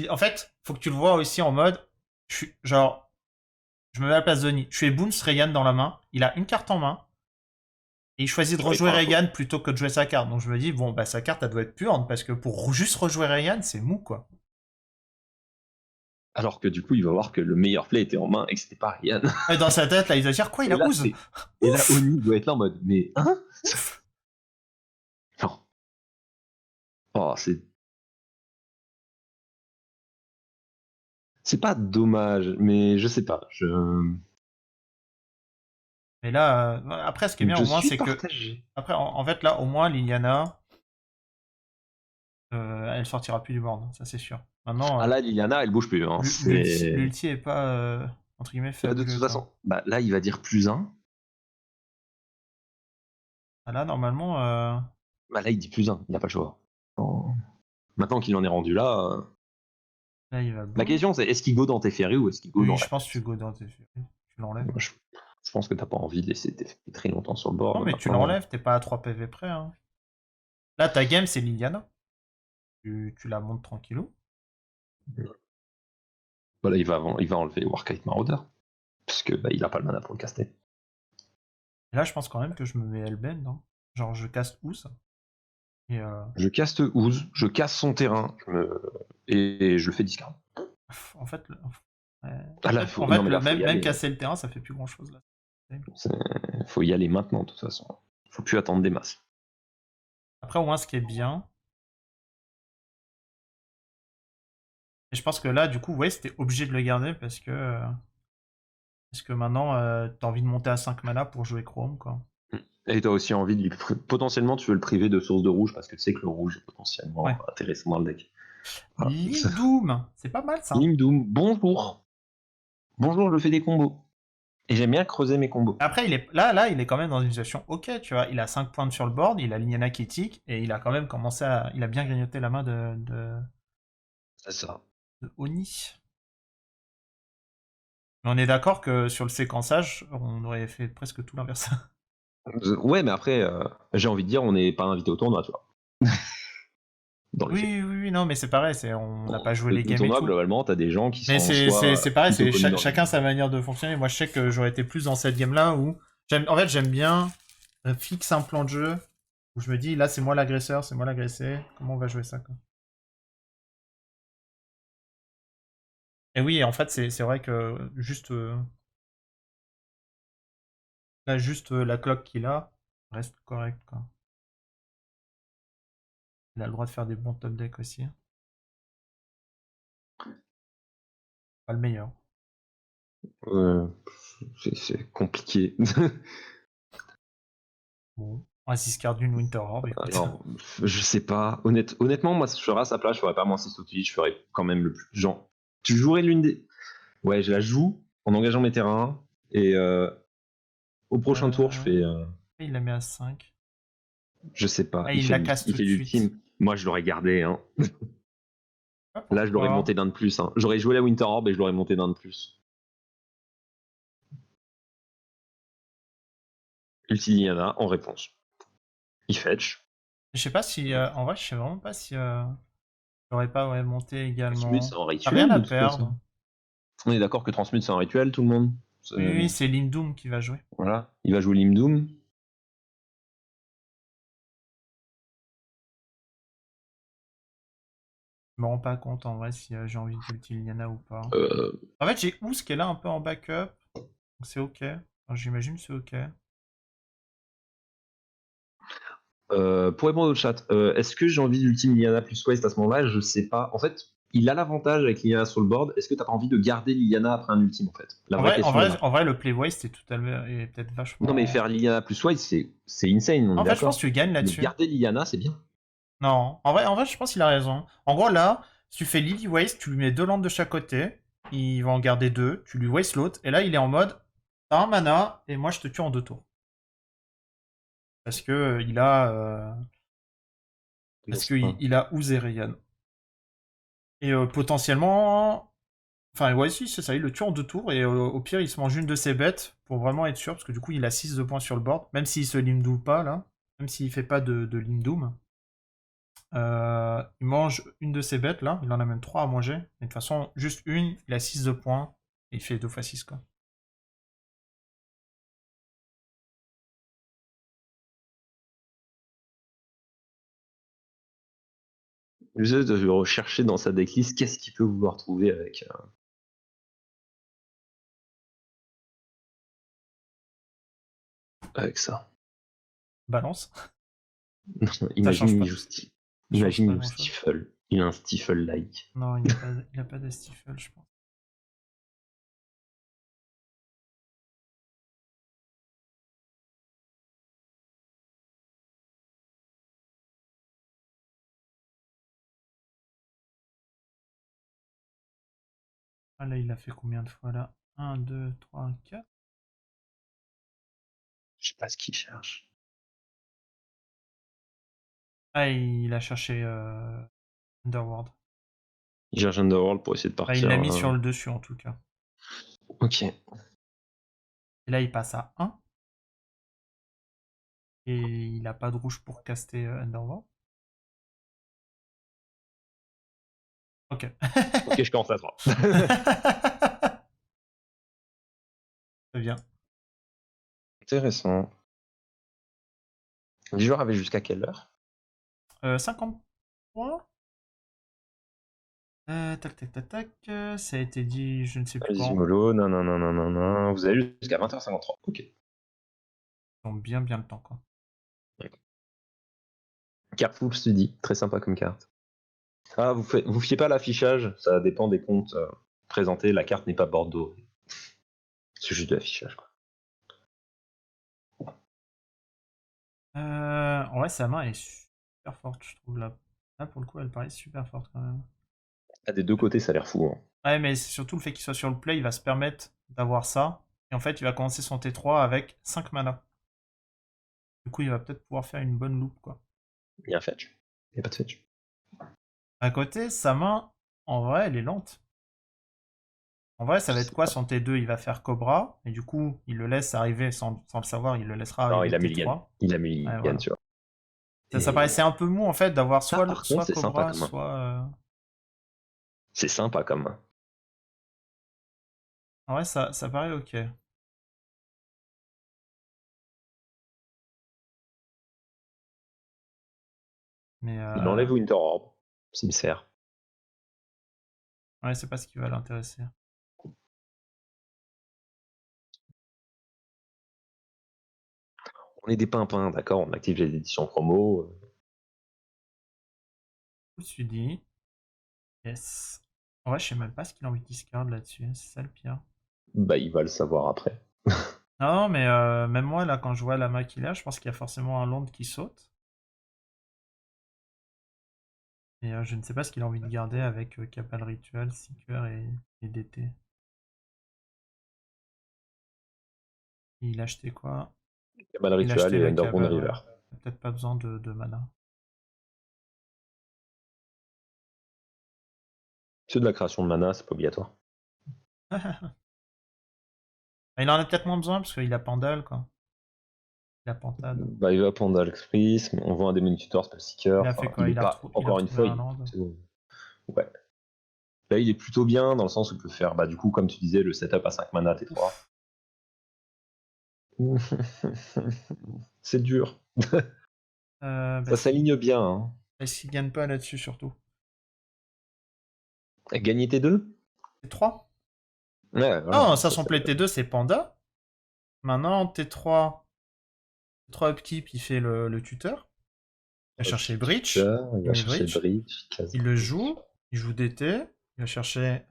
en fait, faut que tu le vois aussi en mode, genre, je me mets à la place de Denis. Je fais Boons Rayyan dans la main. Il a une carte en main. Et il choisit de Genre, il rejouer prend l'info. Rayyan plutôt que de jouer sa carte. Donc je me dis, bon, bah sa carte, elle doit être puante, parce que pour juste rejouer Rayyan, c'est mou, quoi. Alors que du coup, il va voir que le meilleur play était en main et que c'était pas Ryan. Et dans sa tête, là, il doit dire, quoi, il Et a là, Ooze et là, Oni doit être là en mode, mais hein? Non. Oh, c'est pas dommage, mais je sais pas. Mais là, après, ce qui est bien Je au moins, suis c'est que. partagé. Après, en fait, là, au moins, Liliana, elle sortira plus du board, ça c'est sûr. Maintenant, Ah là, Liliana, elle bouge plus. Hein. l'ulti est pas, entre guillemets, Là, de fabuleux, toute quoi. façon, bah, là, il va dire plus 1. Ah, là, normalement, Bah, là, il dit plus 1. Il n'a pas le choix. Maintenant qu'il en est rendu là, là, il va la boum. question c'est est-ce qu'il go dans Teferi ou est-ce qu'il go Oui, dans je la pense que tête? tu go dans tes tu l'enlèves. Moi, je pense que t'as pas envie de laisser Teferi très longtemps sur le board. Non, mais tu Maintenant. l'enlèves, t'es pas à 3 PV près. Hein. Là, ta game, c'est Liliana. Tu la montes tranquillou. Voilà, il va enlever Warkite Marauder. Parce que bah, il a pas le mana pour le caster. Et là, je pense quand même que je me mets Hellbend. Hein. Genre, je casse Ooze. Et Je caste Ooze, je casse son terrain, et je le fais discard. en fait, Ah là, faut y même aller. casser le terrain, ça fait plus grand chose là. Faut y aller maintenant, de toute façon. Faut plus attendre des masses. Après, au moins, ce qui est bien. Et je pense que là, du coup, ouais, c'était obligé de le garder parce que maintenant, t'as envie de monter à 5 mana pour jouer Chrome, quoi. Et t'as aussi envie de potentiellement, tu veux le priver de source de rouge parce que tu sais que le rouge est potentiellement Ouais. intéressant dans le deck. Voilà. Doom, c'est pas mal ça. Doom, bonjour. Bonjour, je fais des combos. Et j'aime bien creuser mes combos. Après, il est quand même dans une situation ok, tu vois. Il a 5 points sur le board, il a Liliana qui est tic, et il a quand même commencé à. Il a bien grignoté la main C'est ça. de Oni. Mais on est d'accord que sur le séquençage, on aurait fait presque tout l'inverse. Ouais, mais après, j'ai envie de dire, on n'est pas invité au tournoi, tu vois. Dans les faits. Oui, non, mais c'est pareil, on n'a pas joué les Le games et tournoi, tout. globalement, t'as des gens qui Mais sont soit c'est pareil, plutôt c'est connus dans chacun sa manière de fonctionner. Moi, je sais que j'aurais été plus dans cette game-là où. En fait, j'aime bien fixer un plan de jeu où je me dis, là, c'est moi l'agresseur, c'est moi l'agressé. Comment on va jouer ça, quoi. Et oui, en fait, c'est vrai que juste, là, juste la cloque qu'il a reste correct, quoi. Il a le droit de faire des bons top decks aussi. Pas le meilleur. Euh, c'est compliqué. Bon. Un 6 cartes d'une Winter Orb, écoute. Alors, je sais pas. Honnêtement, moi, si je serais à sa place, je ferais pas moins 6 outils, je ferais quand même le plus. Genre, tu jouerais l'une des. Ouais, je la joue en engageant mes terrains, et au prochain tour, je fais. Il la met à 5. Je sais pas, Ah, il la casse il tout fait de suite. l'ultime. Moi, je l'aurais gardé, hein. Ah, Là, je l'aurais pourquoi? monté d'un de plus, hein. J'aurais joué la Winter Orb et je l'aurais monté d'un de plus. Ultiliana en réponse. Il fetch. Je sais pas si... en vrai, je sais vraiment pas si... j'aurais pas monté Transmute, également. c'est un T'as rien rituel à de toute façon. perdre. On est d'accord que Transmute, c'est un rituel, tout le monde. Oui, c'est Limdoom qui va jouer. Voilà. Il va jouer Limdoom. Je me rends pas compte en vrai si j'ai envie d'Ultiliana ou pas. Euh, En fait, j'ai Ouz qui est là un peu en backup. Donc c'est ok. Enfin, j'imagine c'est ok. pour répondre au chat, est-ce que j'ai envie d'ultime Liliana plus Waste à ce moment-là? Je sais pas. En fait, il a l'avantage avec Liliana sur le board. Est-ce que t'as pas envie de garder Liliana après un ultime en fait? La En vraie vrai, en question est vrai, là. en vrai, le play waste est peut-être Non mais vachement... faire Liliana plus Waste, c'est insane, on est En fait, je pense que d'accord. tu gagnes Mais là-dessus. garder Liliana, c'est bien. Non, en vrai, je pense qu'il a raison. En gros, là, si tu fais Lily Waste, tu lui mets 2 lampes de chaque côté. Il va en garder 2. Tu lui waste l'autre. Et là, il est en mode, t'as un mana, et moi, je te tue en 2 tours. Parce que il a... parce N'est-ce qu'il pas? il a Ouz et Ryan. Et potentiellement... Enfin, ouais, si, c'est ça, il le tue en 2 tours, et au pire, il se mange une de ses bêtes, pour vraiment être sûr, parce que du coup, il a 6 de points sur le board, même s'il se limdoom pas, là. Même s'il fait pas de limdoom. Il mange une de ses bêtes là, il en a même 3 à manger. Mais de toute façon, juste une, il a 6 de points. Et il fait 2 x 6 quoi. Juste de rechercher dans sa decklist qu'est-ce qu'il peut vouloir trouver avec ça. Balance. Ça change Imagine, pas. Ça change Imagine, pas il joue grand chose. Stifle. Il a un Stifle-like. Non, il a pas de Stifle, je pense. Ah là, il a fait combien de fois là? 1, 2, 3, 4. Je sais pas ce qu'il cherche. Ah, il a cherché Underworld. Il cherche Underworld pour essayer de Ah, il partir. l'a mis sur le dessus en tout cas. Ok. Et là, il passe à 1. Et il a pas de rouge pour caster Underworld. Ok. Ok, je commence à 3. Très bien. Intéressant. Les joueurs avaient jusqu'à quelle heure? 53. Tac, tac, tac, tac. Ça a été dit, je ne sais plus Allez-y, quand. mollo. Non, non, non, non, non, non. Vous avez jusqu'à 20h53. Ok. Ils ont bien le temps, quoi. Carte full study. Très sympa comme carte. Ah, vous fiez pas à l'affichage. Ça dépend des comptes présentés. La carte n'est pas Bordeaux. C'est juste de l'affichage, quoi. En vrai, sa main est super forte, je trouve. Là, pour le coup, elle paraît super forte, quand même. Ah, des deux côtés, ça a l'air fou, hein. Ouais, mais c'est surtout le fait qu'il soit sur le play, il va se permettre d'avoir ça. Et en fait, il va commencer son T3 avec 5 mana. Du coup, il va peut-être pouvoir faire une bonne loupe, quoi. Il y a un fetch. Il n'y a pas de fetch. À côté, sa main, en vrai, elle est lente. En vrai, ça Je va être sais quoi pas. son T2? Il va faire Cobra, et du coup, il le laisse arriver sans le savoir, il le laissera Non, arriver il a mulligan. T3. Il a Ouais, mulligan, voilà. tu vois. Ça Et paraissait un peu mou, en fait, d'avoir ça, soit, par contre, soit c'est sympa Cobra, comme main. soit... C'est sympa comme main. En vrai, ça paraît ok. Mais Il enlève Winter Orb. Sincère. Ouais, c'est pas ce qui va l'intéresser. On est des pimpins, d'accord, on active les éditions promo. Je me suis dit. Yes. En vrai, je sais même pas ce qu'il a envie de discard là-dessus. C'est ça le pire. Bah, il va le savoir après. Non, mais même moi, là, quand je vois la main qu'il a, je pense qu'il y a forcément un Land qui saute. Et je ne sais pas ce qu'il a envie de garder avec Cabal Ritual, Seeker et DT. Il a acheté quoi? Cabal Il a Ritual acheté et la Underground Cabal, ouais. River. Il a peut-être pas besoin de mana. C'est de la création de mana, c'est pas obligatoire. Il en a peut-être moins besoin parce qu'il a Pandal, quoi. Il a Pantade. Bah, il va prendre Alex Prism, on voit un Demon Tutor, c'est pas le Seeker. Il a fait quoi? Il est pas, Il a encore une retrouvé fois, un il est land. plutôt... Ouais. Là, il est plutôt bien dans le sens où il peut faire, bah, du coup, comme tu disais, le setup à 5 mana T3. C'est dur. Bah, Ça s'aligne bien. Hein. est-ce qu'il gagne pas là-dessus surtout? Gagner T2? T3? Ouais, voilà. Non, ça son play T2 c'est Panda. Maintenant T3. T3 upkeep, il fait le tuteur. Il va chercher Breach. Il va chercher Breach. Il le joue. Il joue DT. Il va chercher.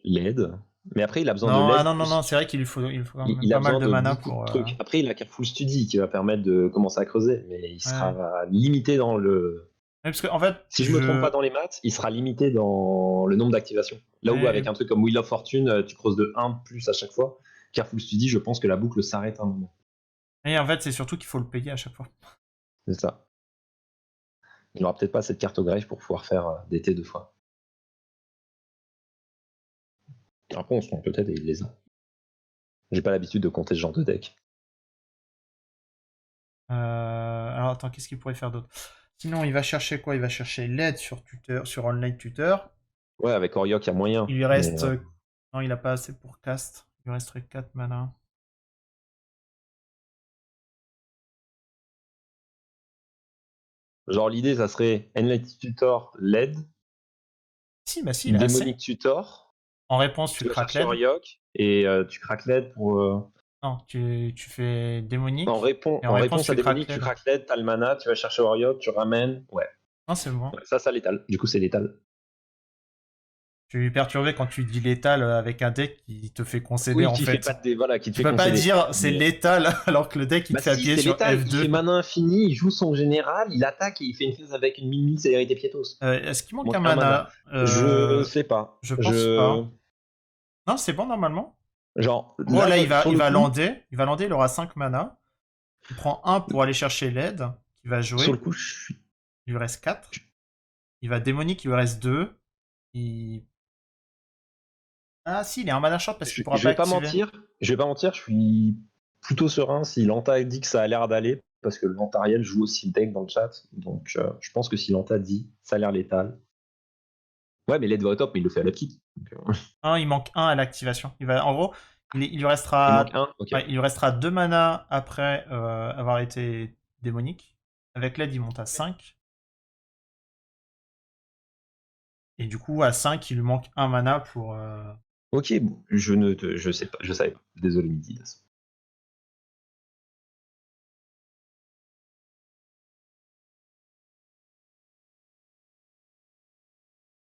LED. Mais après, il a besoin Non, de LED. non, c'est vrai qu'il lui faut quand même Il pas a besoin mal de mana beaucoup pour. de trucs. Après, il a Careful Study qui va permettre de commencer à creuser, mais il sera Ouais. limité dans le. Ouais, parce que, en fait, Si je me trompe pas dans les maths, il sera limité dans le nombre d'activations. Là où avec un truc comme Wheel of Fortune, tu creuses de 1 plus à chaque fois. Careful Study, je pense que la boucle s'arrête à un moment. Et en fait, c'est surtout qu'il faut le payer à chaque fois. C'est ça. Il n'aura peut-être pas cette carte au greffe pour pouvoir faire des T 2 fois. Après, on se trompe peut-être et il les a. J'ai pas l'habitude de compter ce genre de deck. Alors attends, qu'est-ce qu'il pourrait faire d'autre? Sinon, il va chercher quoi? Il va chercher l'aide sur tuteur, sur online tuteur. Ouais, avec Oriok, il y a moyen. Il lui reste. Non, il a pas assez pour cast. Il lui resterait 4 mana. Genre, l'idée, ça serait Enlightened Tutor, LED, Si, bah si, il a assez. Démonic Tutor. En réponse, tu Tu vas craques chercher l'aide. Oriok et tu craques LED pour. Non, tu fais démonique. En réponse à Démonique, tu craques LED, t'as le mana, tu vas chercher Oriok, tu ramènes. Ouais. Non, c'est bon. Ouais, ça létal. Du coup, c'est létal. Je suis perturbé quand tu dis létal avec un deck qui te fait concéder en qui fait. Fait pas de voilà, qui te tu fait peux pas concéder. dire c'est létal alors que le deck il te fait appuyer sur létal, F2. Il fait mana infini, il joue son général, il attaque et il fait une phase avec une mini célérité Piétos. Est-ce qu'il manque un mana? Je sais pas. Je pense pas. Non, c'est bon normalement. Genre, en gros, là il va lander. Il va lander, il aura 5 mana. Il prend 1 pour aller chercher l'aide. Il va jouer. Sur le coup, il lui reste 4. Il va démonique, il lui reste 2. Ah si, il est en mana short parce qu'il pourra pas activer. Je vais pas mentir, je suis plutôt serein si Lanta dit que ça a l'air d'aller, parce que Lantariel joue aussi le deck dans le chat, donc je pense que si Lanta dit ça a l'air létal. Ouais, mais l'aide va au top, mais il le fait à la petite. Il manque 1 à l'activation. En gros, il lui restera. Il manque 1, okay. Il lui restera 2 mana après avoir été démonique. Avec l'aide, il monte à 5. Et du coup, à 5, il lui manque 1 mana pour. Ok, bon, je sais pas, je savais pas. Désolé, Mididas.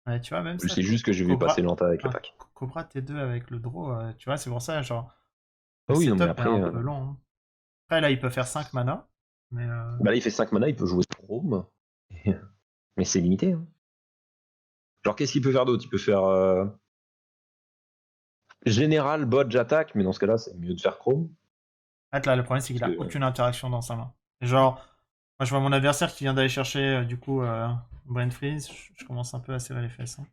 Ouais, tu vois, même ça. C'est juste que j'ai vu passer Lanta avec le pack. Cobra T2 avec le draw, tu vois, c'est pour ça, genre. Ah oui, non, mais après. Est un peu long. Hein. Après, là, il peut faire 5 mana. Mais bah là, il fait 5 mana, il peut jouer Chrome. Mais c'est limité. Hein. Genre, qu'est-ce qu'il peut faire d'autre? Il peut faire. Général, bot, j'attaque, mais dans ce cas-là, c'est mieux de faire Chrome. Là, le problème, c'est qu'il a aucune interaction dans sa main. Genre, moi, je vois mon adversaire qui vient d'aller chercher, du coup, Brain Freeze. Je commence un peu à serrer les fesses. Hein.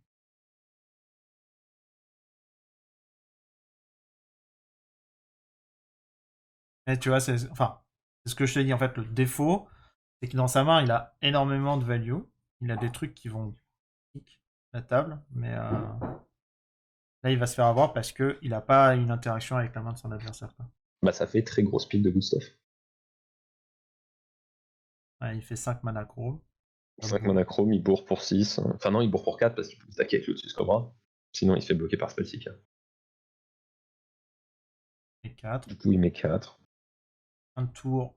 Et tu vois, c'est ce que je te dis. En fait, le défaut, c'est que dans sa main, il a énormément de value. Il a des trucs qui vont kick la table, mais là, il va se faire avoir parce qu'il n'a pas une interaction avec la main de son adversaire. Quoi. Bah, ça fait très gros speed de good stuff. Ouais, il fait 5 mana Chrome. 5 mana chrome, il bourre pour 6. Enfin non, il bourre pour 4 parce qu'il peut attaquer avec Lotus Cobra. Sinon, il se fait bloquer par Spellseeker. Et 4. Du coup, il met 4. Un tour.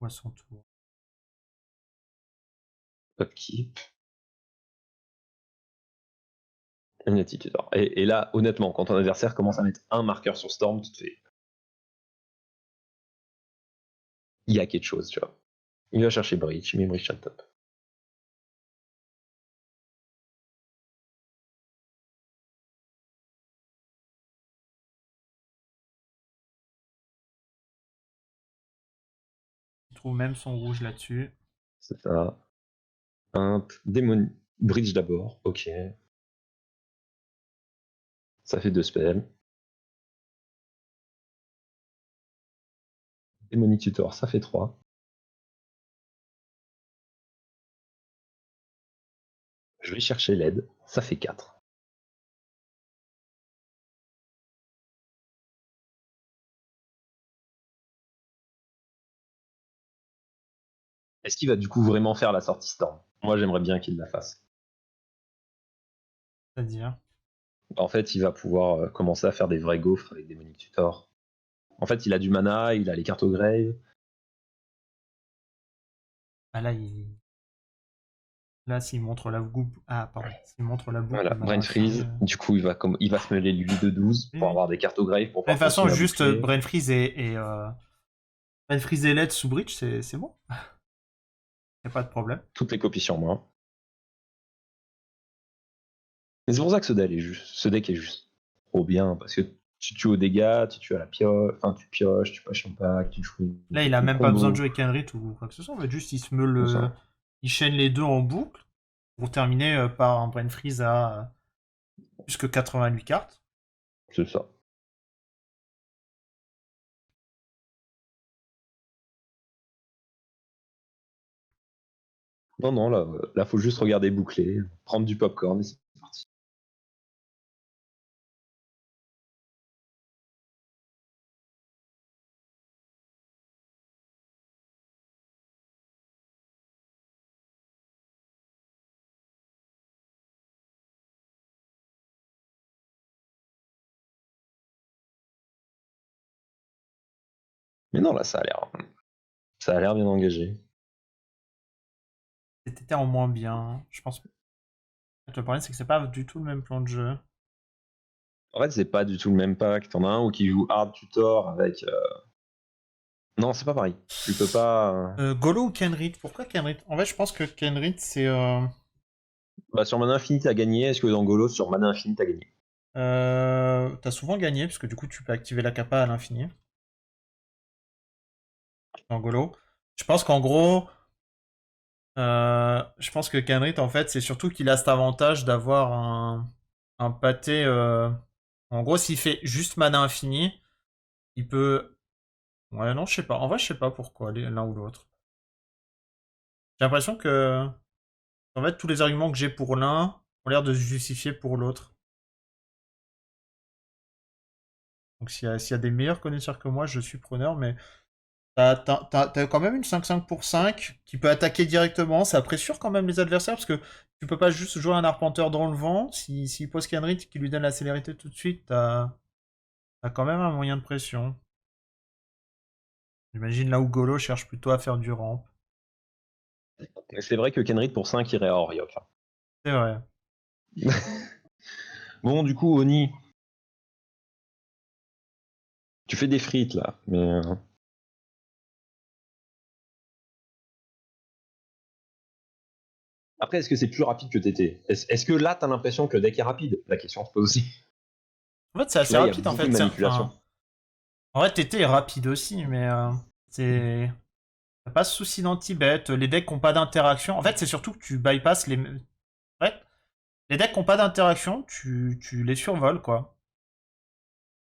Ou à son tour. Upkeep. Une attitude. Et là, honnêtement, quand ton adversaire commence à mettre un marqueur sur Storm, tu te fais. Il y a quelque chose, tu vois. Il va chercher Breach, il met Breach on top. Il trouve même son rouge là-dessus. C'est ça. Breach d'abord, ok. Ça fait 2 spells. Demonic Tutor, ça fait 3. Je vais chercher l'aide, ça fait 4. Est-ce qu'il va du coup vraiment faire la sortie Storm? Moi, j'aimerais bien qu'il la fasse. C'est-à-dire En fait, il va pouvoir commencer à faire des vrais gaufres avec Demonic Tutor. En fait, il a du mana, il a les cartes au grave. Ah là, Là, s'il montre la boucle. Ah, pardon. S'il montre la boucle. Voilà, Brain Freeze. Du coup, il va se mêler lui de 12 pour avoir des cartes au grave. Pour de toute façon, juste Brain Freeze et Brain Freeze et LED sous Breach, c'est bon. Y'a pas de problème. Toutes les copies sur moi. Mais c'est pour ça que ce deck est juste trop bien, parce que tu tues au dégâts, tu tues à la pioche, enfin tu pioches, tu passes impact, tu joues. Là, il a même pas besoin de jouer Kenrit ou quoi que ce soit. En fait, juste, il se meule il chaîne les deux en boucle pour terminer par un Brain Freeze à plus que 88 cartes. C'est ça. Non, là, faut juste regarder boucler, prendre du popcorn et c'est parti. Mais non, là, ça a l'air bien engagé. C'était en moins bien, je pense. Le problème, c'est que c'est pas du tout le même plan de jeu. En fait, c'est pas du tout le même pack. T'en as un où qui joue Hard Tutor avec. Non, c'est pas pareil. Tu peux pas. Golo ou Kenrit? Pourquoi Kenrit? En fait, je pense que Kenrit, c'est. Bah, sur Mana Infinite, t'as gagné. Est-ce que dans Golo, sur Mana Infinite, t'as gagné? T'as souvent gagné, parce que du coup, tu peux activer la capa à l'infini. Dans Golo. Je pense qu'en gros. Je pense que Kenrit, en fait, c'est surtout qu'il a cet avantage d'avoir un pâté. En gros, s'il fait juste mana infini, il peut. Ouais, non, je sais pas. En vrai, je sais pas pourquoi, l'un ou l'autre. J'ai l'impression que. En fait, tous les arguments que j'ai pour l'un ont l'air de se justifier pour l'autre. Donc, s'il y a des meilleurs connaisseurs que moi, je suis preneur, mais. T'as quand même une 5-5 pour 5 qui peut attaquer directement. Ça pressure quand même les adversaires parce que tu peux pas juste jouer un arpenteur dans le vent. S'il pose Kenrit qui lui donne la célérité tout de suite, t'as quand même un moyen de pression. J'imagine là où Golo cherche plutôt à faire du ramp. Mais c'est vrai que Kenrit pour 5 irait à Oriok. C'est vrai. Bon, du coup, Oni. Tu fais des frites là, mais. Après, est-ce que c'est plus rapide que TT? Est-ce que là, t'as l'impression que le deck est rapide? La question se pose aussi. En fait, c'est assez Là, il y a rapide en beaucoup fait. de manipulation. En vrai, TT est rapide aussi, mais c'est. T'as pas de souci d'anti-bet. Les decks qui n'ont pas d'interaction. En fait, c'est surtout que tu bypasses les. En fait, les decks qui n'ont pas d'interaction, tu les survoles, quoi.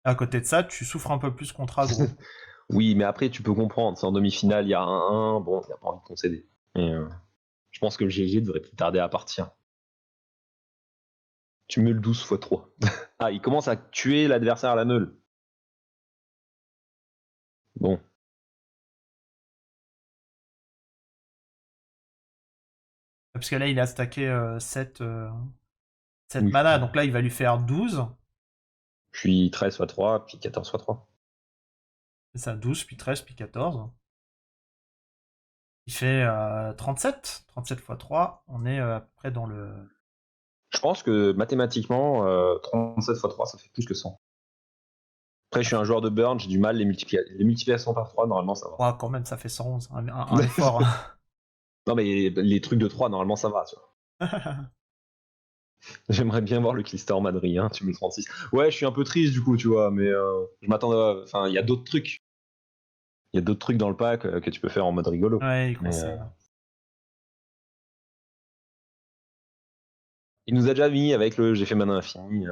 À côté de ça, tu souffres un peu plus contre aggro. Oui, mais après, tu peux comprendre. C'est en demi-finale, il y a un 1, bon, il a pas envie de concéder. Et, je pense que le GG devrait plus tarder à partir. Tu meules 12 x 3. Ah, il commence à tuer l'adversaire à la meule. Bon. Parce que là, il a stacké 7 Oui. mana, donc là, il va lui faire 12. Puis 13 x 3, puis 14 x 3. C'est ça, 12, puis 13, puis 14. Il fait 37. 37 x 3, on est à peu près dans le... Je pense que mathématiquement, 37 x 3, ça fait plus que 100. Après, je suis un joueur de burn, j'ai du mal, les multiplications par 3, normalement, ça va. Ouais, quand même, ça fait 111, un effort. Non, mais les trucs de 3, normalement, ça va, tu vois. J'aimerais bien voir le Clister Madrid, hein, tu mets 36. Ouais, je suis un peu triste, du coup, tu vois, mais je m'attendais à... Enfin, il y a d'autres trucs. Il y a d'autres trucs dans le pack que tu peux faire en mode rigolo. Ouais, Mais, ça. il nous a déjà mis avec le j'ai fait mana infini.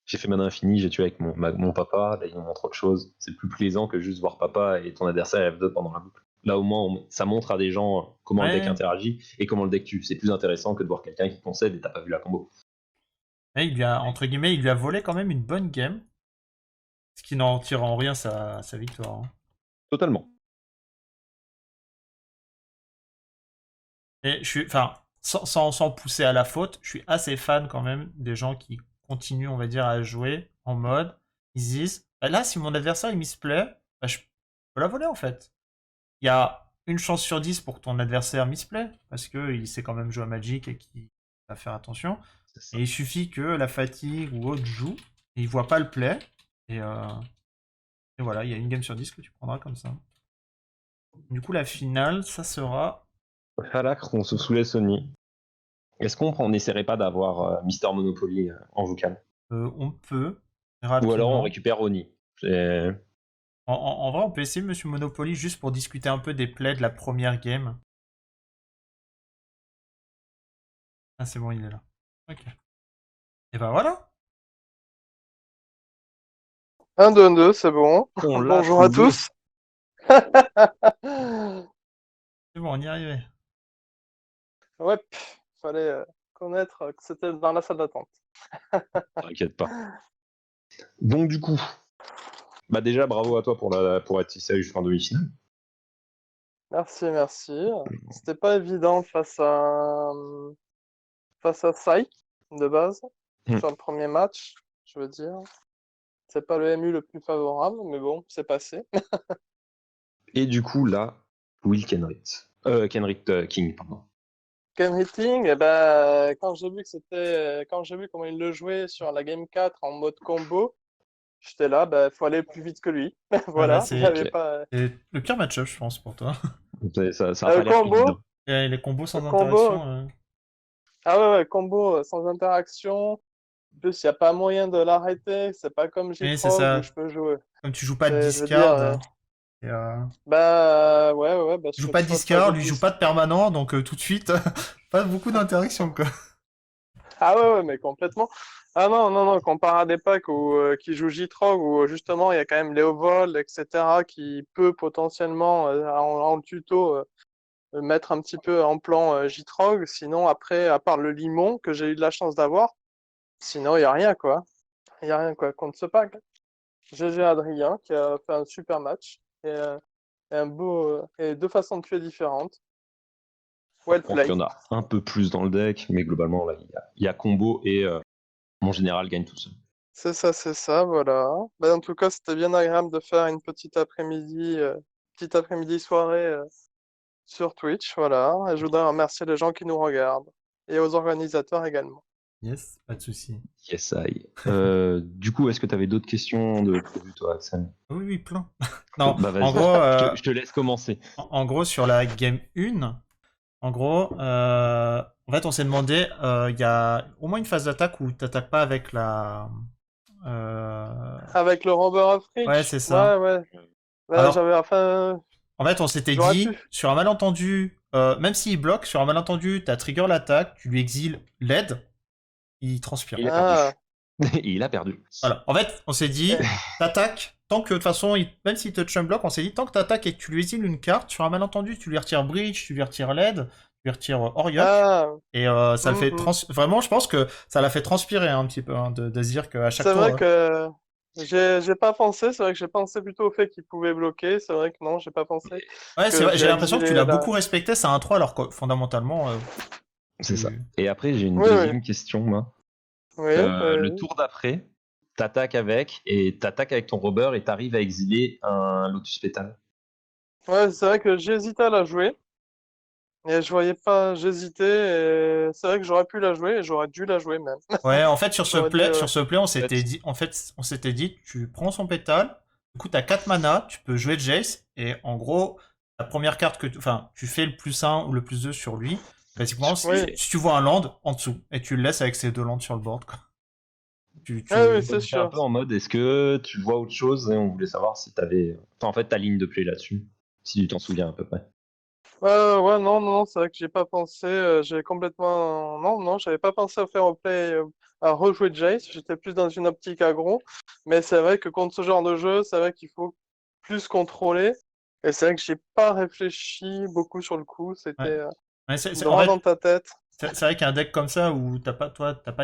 J'ai fait mana infini, j'ai tué avec mon papa, là il nous montre autre chose. C'est plus plaisant que juste voir papa et ton adversaire F2 pendant la boucle. Là au moins ça montre à des gens comment le deck interagit et comment le deck tue. C'est plus intéressant que de voir quelqu'un qui concède et t'as pas vu la combo. Et il lui a, entre guillemets, il lui a volé quand même une bonne game. Ce qui n'en tire en rien sa victoire. Hein. Totalement. Et je suis, enfin, sans pousser à la faute, je suis assez fan quand même des gens qui continuent, on va dire, à jouer en mode, ils se disent, bah là, si mon adversaire il misplay, bah, je peux la voler en fait. Il y a une chance sur 10 pour que ton adversaire misplay, parce qu'il sait quand même jouer à Magic et qu'il va faire attention. Et il suffit que la fatigue ou autre joue, et il voit pas le play, et voilà, il y a une game sur 10 que tu prendras comme ça. Du coup, la finale, ça sera... Falacre, on se soulève Sony. Est-ce qu'on n'essaierait pas d'avoir Mister Monopoly en vocal on peut, Ou alors on récupère Oni. En vrai, on peut essayer Monsieur Monopoly juste pour discuter un peu des plays de la première game. Ah, c'est bon, il est là. Ok. Et ben voilà. 1, 2, 1, 2, c'est bon. Bonjour à tous. C'est bon, on y est arrivé. Ouais, fallait connaître que c'était dans la salle d'attente. T'inquiète pas. Donc du coup, bah déjà bravo à toi pour être ici jusqu'en demi-finale. Merci. C'était pas évident face à Sai de base sur le premier match, je veux dire. C'est pas le MU le plus favorable, mais bon, c'est passé. Et du coup là, Will Kenrit King, pardon. Kenrit King, eh ben, quand j'ai vu comment il le jouait sur la game 4 en mode combo, j'étais là, bah, faut aller plus vite que lui. Voilà, c'est le pire match-up, je pense, pour toi. Ça a pas l'air évident. Et les combos sans interaction. Ah ouais, combo sans interaction. En plus, il n'y a pas moyen de l'arrêter. C'est pas comme J-Frog où je peux jouer. Comme tu joues pas de discard. Bah ouais. Bah, tu joues pas de discard, lui joue pas de permanent, donc tout de suite, pas beaucoup d'interaction quoi. Ah ouais, mais complètement. Ah non, comparé à des packs qui jouent J-Trog, où justement il y a quand même Léovol, etc., qui peut potentiellement, en tuto, mettre un petit peu en plan J-Trog. Sinon, après, à part le Limon, que j'ai eu de la chance d'avoir, sinon il n'y a rien, quoi. Il n'y a rien, quoi, contre ce pack. GG Adrien, qui a fait un super match, et deux façons de tuer différentes. Well played. Il y en a un peu plus dans le deck, mais globalement, là, il y a combo et mon général gagne tout seul. C'est ça, voilà. Bah, en tout cas, c'était bien agréable de faire une petite après-midi soirée sur Twitch, voilà. Et je voudrais remercier les gens qui nous regardent et aux organisateurs également. Yes, pas de souci. Yes, I. Du coup, est-ce que tu avais d'autres questions de prévues, toi, Axel? Oui, plein. Non, bah, en gros, je te laisse commencer. En gros, sur la game 1, en gros, en fait, on s'est demandé, il y a au moins une phase d'attaque où tu n'attaques pas avec la... Avec le Robber of Reach. Ouais, c'est ça. Ouais. Alors, en fait, on s'était dit, sur un malentendu, même s'il bloque, sur un malentendu, tu as trigger l'attaque, tu lui exiles l'aide, il transpire. Il a perdu. Il a perdu. Voilà. En fait, on s'est dit, t'attaques, tant que de toute façon, même s'il te chum block, on s'est dit, tant que t'attaques et que tu lui exiles une carte, sur un malentendu, tu lui retires Breach, tu lui retires LED, tu lui retires Oriok. Et ça le fait vraiment, je pense que ça l'a fait transpirer un petit peu, hein, de se dire qu'à chaque tour. C'est vrai que J'ai pas pensé, c'est vrai que j'ai pensé plutôt au fait qu'il pouvait bloquer, c'est vrai que non, j'ai pas pensé Ouais, c'est que vrai, j'ai j'ai l'impression que tu exilé l'as là. beaucoup respecté, c'est un 3 alors que fondamentalement, C'est ça. tu... Et après, j'ai une Oui, oui, deuxième question, moi. oui, Le tour d'après, t'attaques avec ton Robber et t'arrives à exiler un Lotus Pétale. ouais, c'est vrai que j'hésitais à la jouer, et je voyais pas, j'hésitais, et c'est vrai que j'aurais pu la jouer, et j'aurais dû la jouer même. Ouais, en fait, J'aurais dû, sur ce play, on En s'était fait, dit, tu prends son pétale, du coup, t'as 4 mana, tu peux jouer Jace, et en gros, la première carte enfin, tu fais le plus 1 ou le plus 2 sur lui. Basiquement, oui, si tu vois un land, en dessous, et tu le laisses avec ses 2 lands sur le board, quoi. ouais, oui, Tu... c'est j'étais un sûr. peu en mode, est-ce que tu vois autre chose? Et on voulait savoir si t'avais, enfin, en fait, ta ligne de play là-dessus, si tu t'en souviens à peu près. Ouais, non, non, c'est vrai que j'ai pas pensé, j'ai complètement, non, non, j'avais pas pensé à faire au play, à rejouer Jace, j'étais plus dans une optique aggro, mais c'est vrai que contre ce genre de jeu, c'est vrai qu'il faut plus contrôler, et c'est vrai que j'ai pas réfléchi beaucoup sur le coup, c'était Ouais. Ouais, en droit fait, dans ta tête. c'est vrai qu'un deck comme ça où t'as pas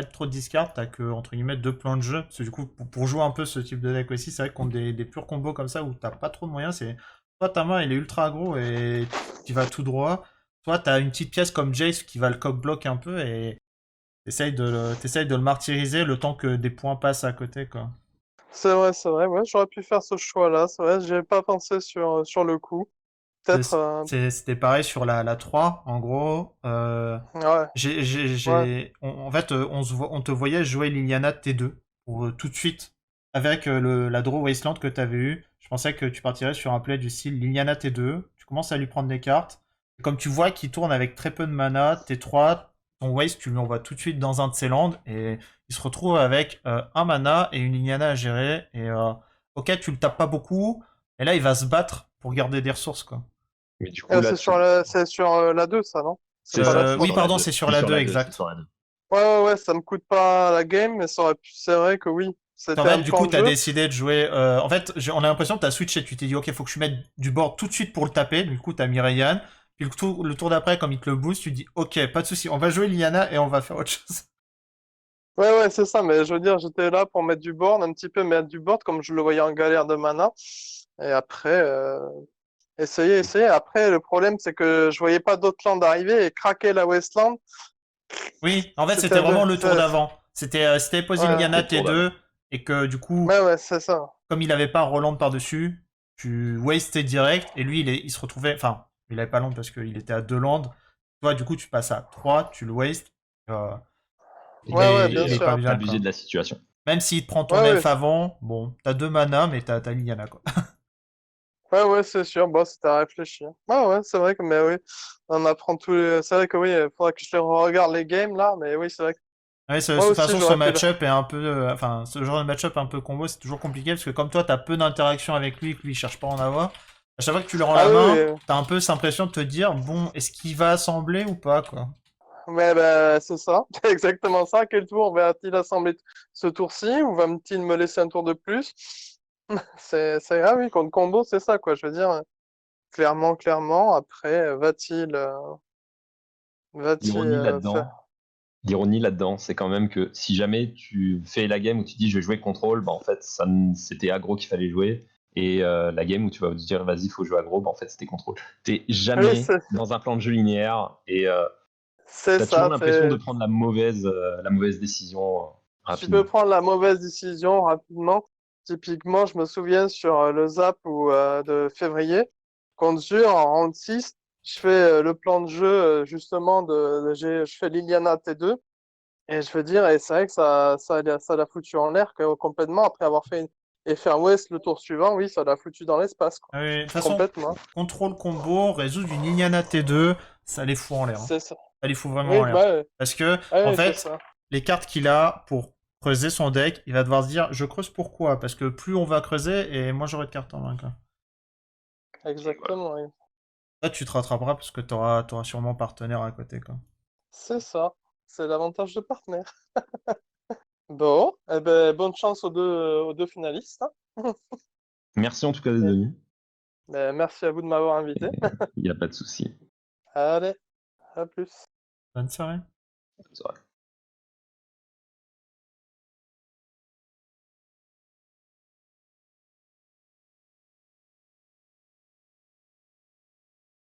trop de discard, t'as que entre guillemets 2 plans de jeu. Parce que du coup, pour jouer un peu ce type de deck aussi, c'est vrai que contre des purs combos comme ça où t'as pas trop de moyens, c'est soit ta main elle est ultra aggro et tu vas tout droit, soit t'as une petite pièce comme Jace qui va le cock block un peu et t'essayes de le martyriser le temps que des points passent à côté, quoi. C'est vrai, ouais, j'aurais pu faire ce choix-là, c'est vrai, j'avais pas pensé sur le coup. Peut-être, C'était pareil sur la 3 en gros. ouais, ouais, En fait, on te voyait jouer Liliana T2 pour tout de suite avec la draw Wasteland que tu avais eu. Je pensais que tu partirais sur un play du style Liliana T2. Tu commences à lui prendre des cartes. Et comme tu vois qu'il tourne avec très peu de mana, T3, ton Waste, tu lui envoies tout de suite dans un de ses lands et il se retrouve avec un mana et une Liliana à gérer. Et ok, tu le tapes pas beaucoup. Et là, il va se battre pour garder des ressources, quoi. Mais du coup, là, c'est sur la 2, ça, non? C'est c'est pas la ça, Euh, c'est 3. oui, sur la pardon, 2. c'est sur C'est la sur 2, la 2, c'est exact. sur la 2. Ouais, ça me coûte pas la game, mais c'est vrai que oui, En c'était fait, un du plan coup, de t'as jeu. décidé de jouer. En fait, on a l'impression que t'as switché. Tu t'es dit, ok, faut que je mette du board tout de suite pour le taper. Du coup, t'as mis Ryan. Puis le tour d'après, comme il te le booste, tu dis, ok, pas de souci, on va jouer Liliana et on va faire autre chose. Ouais, c'est ça, mais je veux dire, j'étais là pour mettre du board, un petit peu mettre du board, comme je le voyais en galère de mana. Et après, essayer. Après, le problème, c'est que je voyais pas d'autres lands arriver et craquer la Wasteland, Oui, en fait, c'était c'était un peu. vraiment le tour d'avant. C'était posé Ouais, Liliana C'est le tour d'avant. T2 et que du coup, ouais, c'est ça. comme il avait pas Roland par-dessus, tu wasted direct et lui, il se retrouvait. Enfin, il avait pas land parce qu'il était à 2 lands. Toi, du coup, tu passes à 3, tu le waste. Euh, Ouais, bien il est sûr. pas Après. bien, Abusé quoi. de la situation. Même s'il te prend ton Ouais, elfe avant, bon, t'as 2 mana, mais t'as Liliana, quoi. ouais, c'est sûr. Bon, c'était à réfléchir. Ouais, c'est vrai que, mais oui, on apprend tous les. C'est vrai que oui, il faudra que je regarde les games là, mais oui, c'est vrai que Ouais, de moi toute aussi, façon, ce j'aurais pu le. match-up est un peu. Enfin, ce genre de match-up un peu combo, c'est toujours compliqué parce que comme toi, t'as peu d'interaction avec lui, que lui, il cherche pas à en avoir. À chaque fois que tu le rends Ah la oui, main, t'as un peu cette impression de te dire, bon, est-ce qu'il va assembler ou pas, quoi. mais ben, c'est ça, c'est exactement ça. Quel tour va-t-il assembler ce tour-ci ou va-t-il me laisser un tour de plus? Ah oui, contre combo, c'est ça, quoi. Je veux dire, clairement. Après, va-t-il L'ironie faire. là-dedans, l'ironie là-dedans, c'est quand même que si jamais tu fais la game où tu dis je vais jouer contrôle, bah en fait c'était aggro qu'il fallait jouer. Et la game où tu vas te dire vas-y, faut jouer aggro, bah en fait c'était contrôle. T'es Oui, jamais dans un plan de jeu linéaire et c'est t'as toujours ça. l'impression de prendre la mauvaise décision Tu peux rapidement. prendre la mauvaise décision rapidement. Typiquement, je me souviens sur le Zap de février, contre Jure en round 6, je fais le plan de jeu justement je fais Liliana T2 et je veux dire, et c'est vrai que ça l'a foutu en l'air complètement après avoir fait et faire West le tour suivant, oui, ça l'a foutu dans l'espace, quoi. Ah oui, de toute façon, Complètement. contrôle combo, résoudre une Liliana T2, ça les fout en l'air, hein. C'est ça. Ça les fout vraiment Oui, en l'air. bah, Parce que, en ouais, c'est fait, ça. les cartes qu'il a pour creuser son deck, il va devoir se dire, je creuse pourquoi? Parce que plus on va creuser, et moi j'aurai de cartes en main, quoi. Et voilà. Exactement, oui. Là, tu te rattraperas parce que t'auras sûrement partenaire à côté, quoi. C'est ça. C'est l'avantage de partenaire. Bon, eh ben, bonne chance aux deux finalistes, hein. Merci en tout cas d'être Et, venu. ben, merci à vous de m'avoir invité. Il n'y a pas de souci. Allez, à plus. Bonne soirée. Bonne soirée.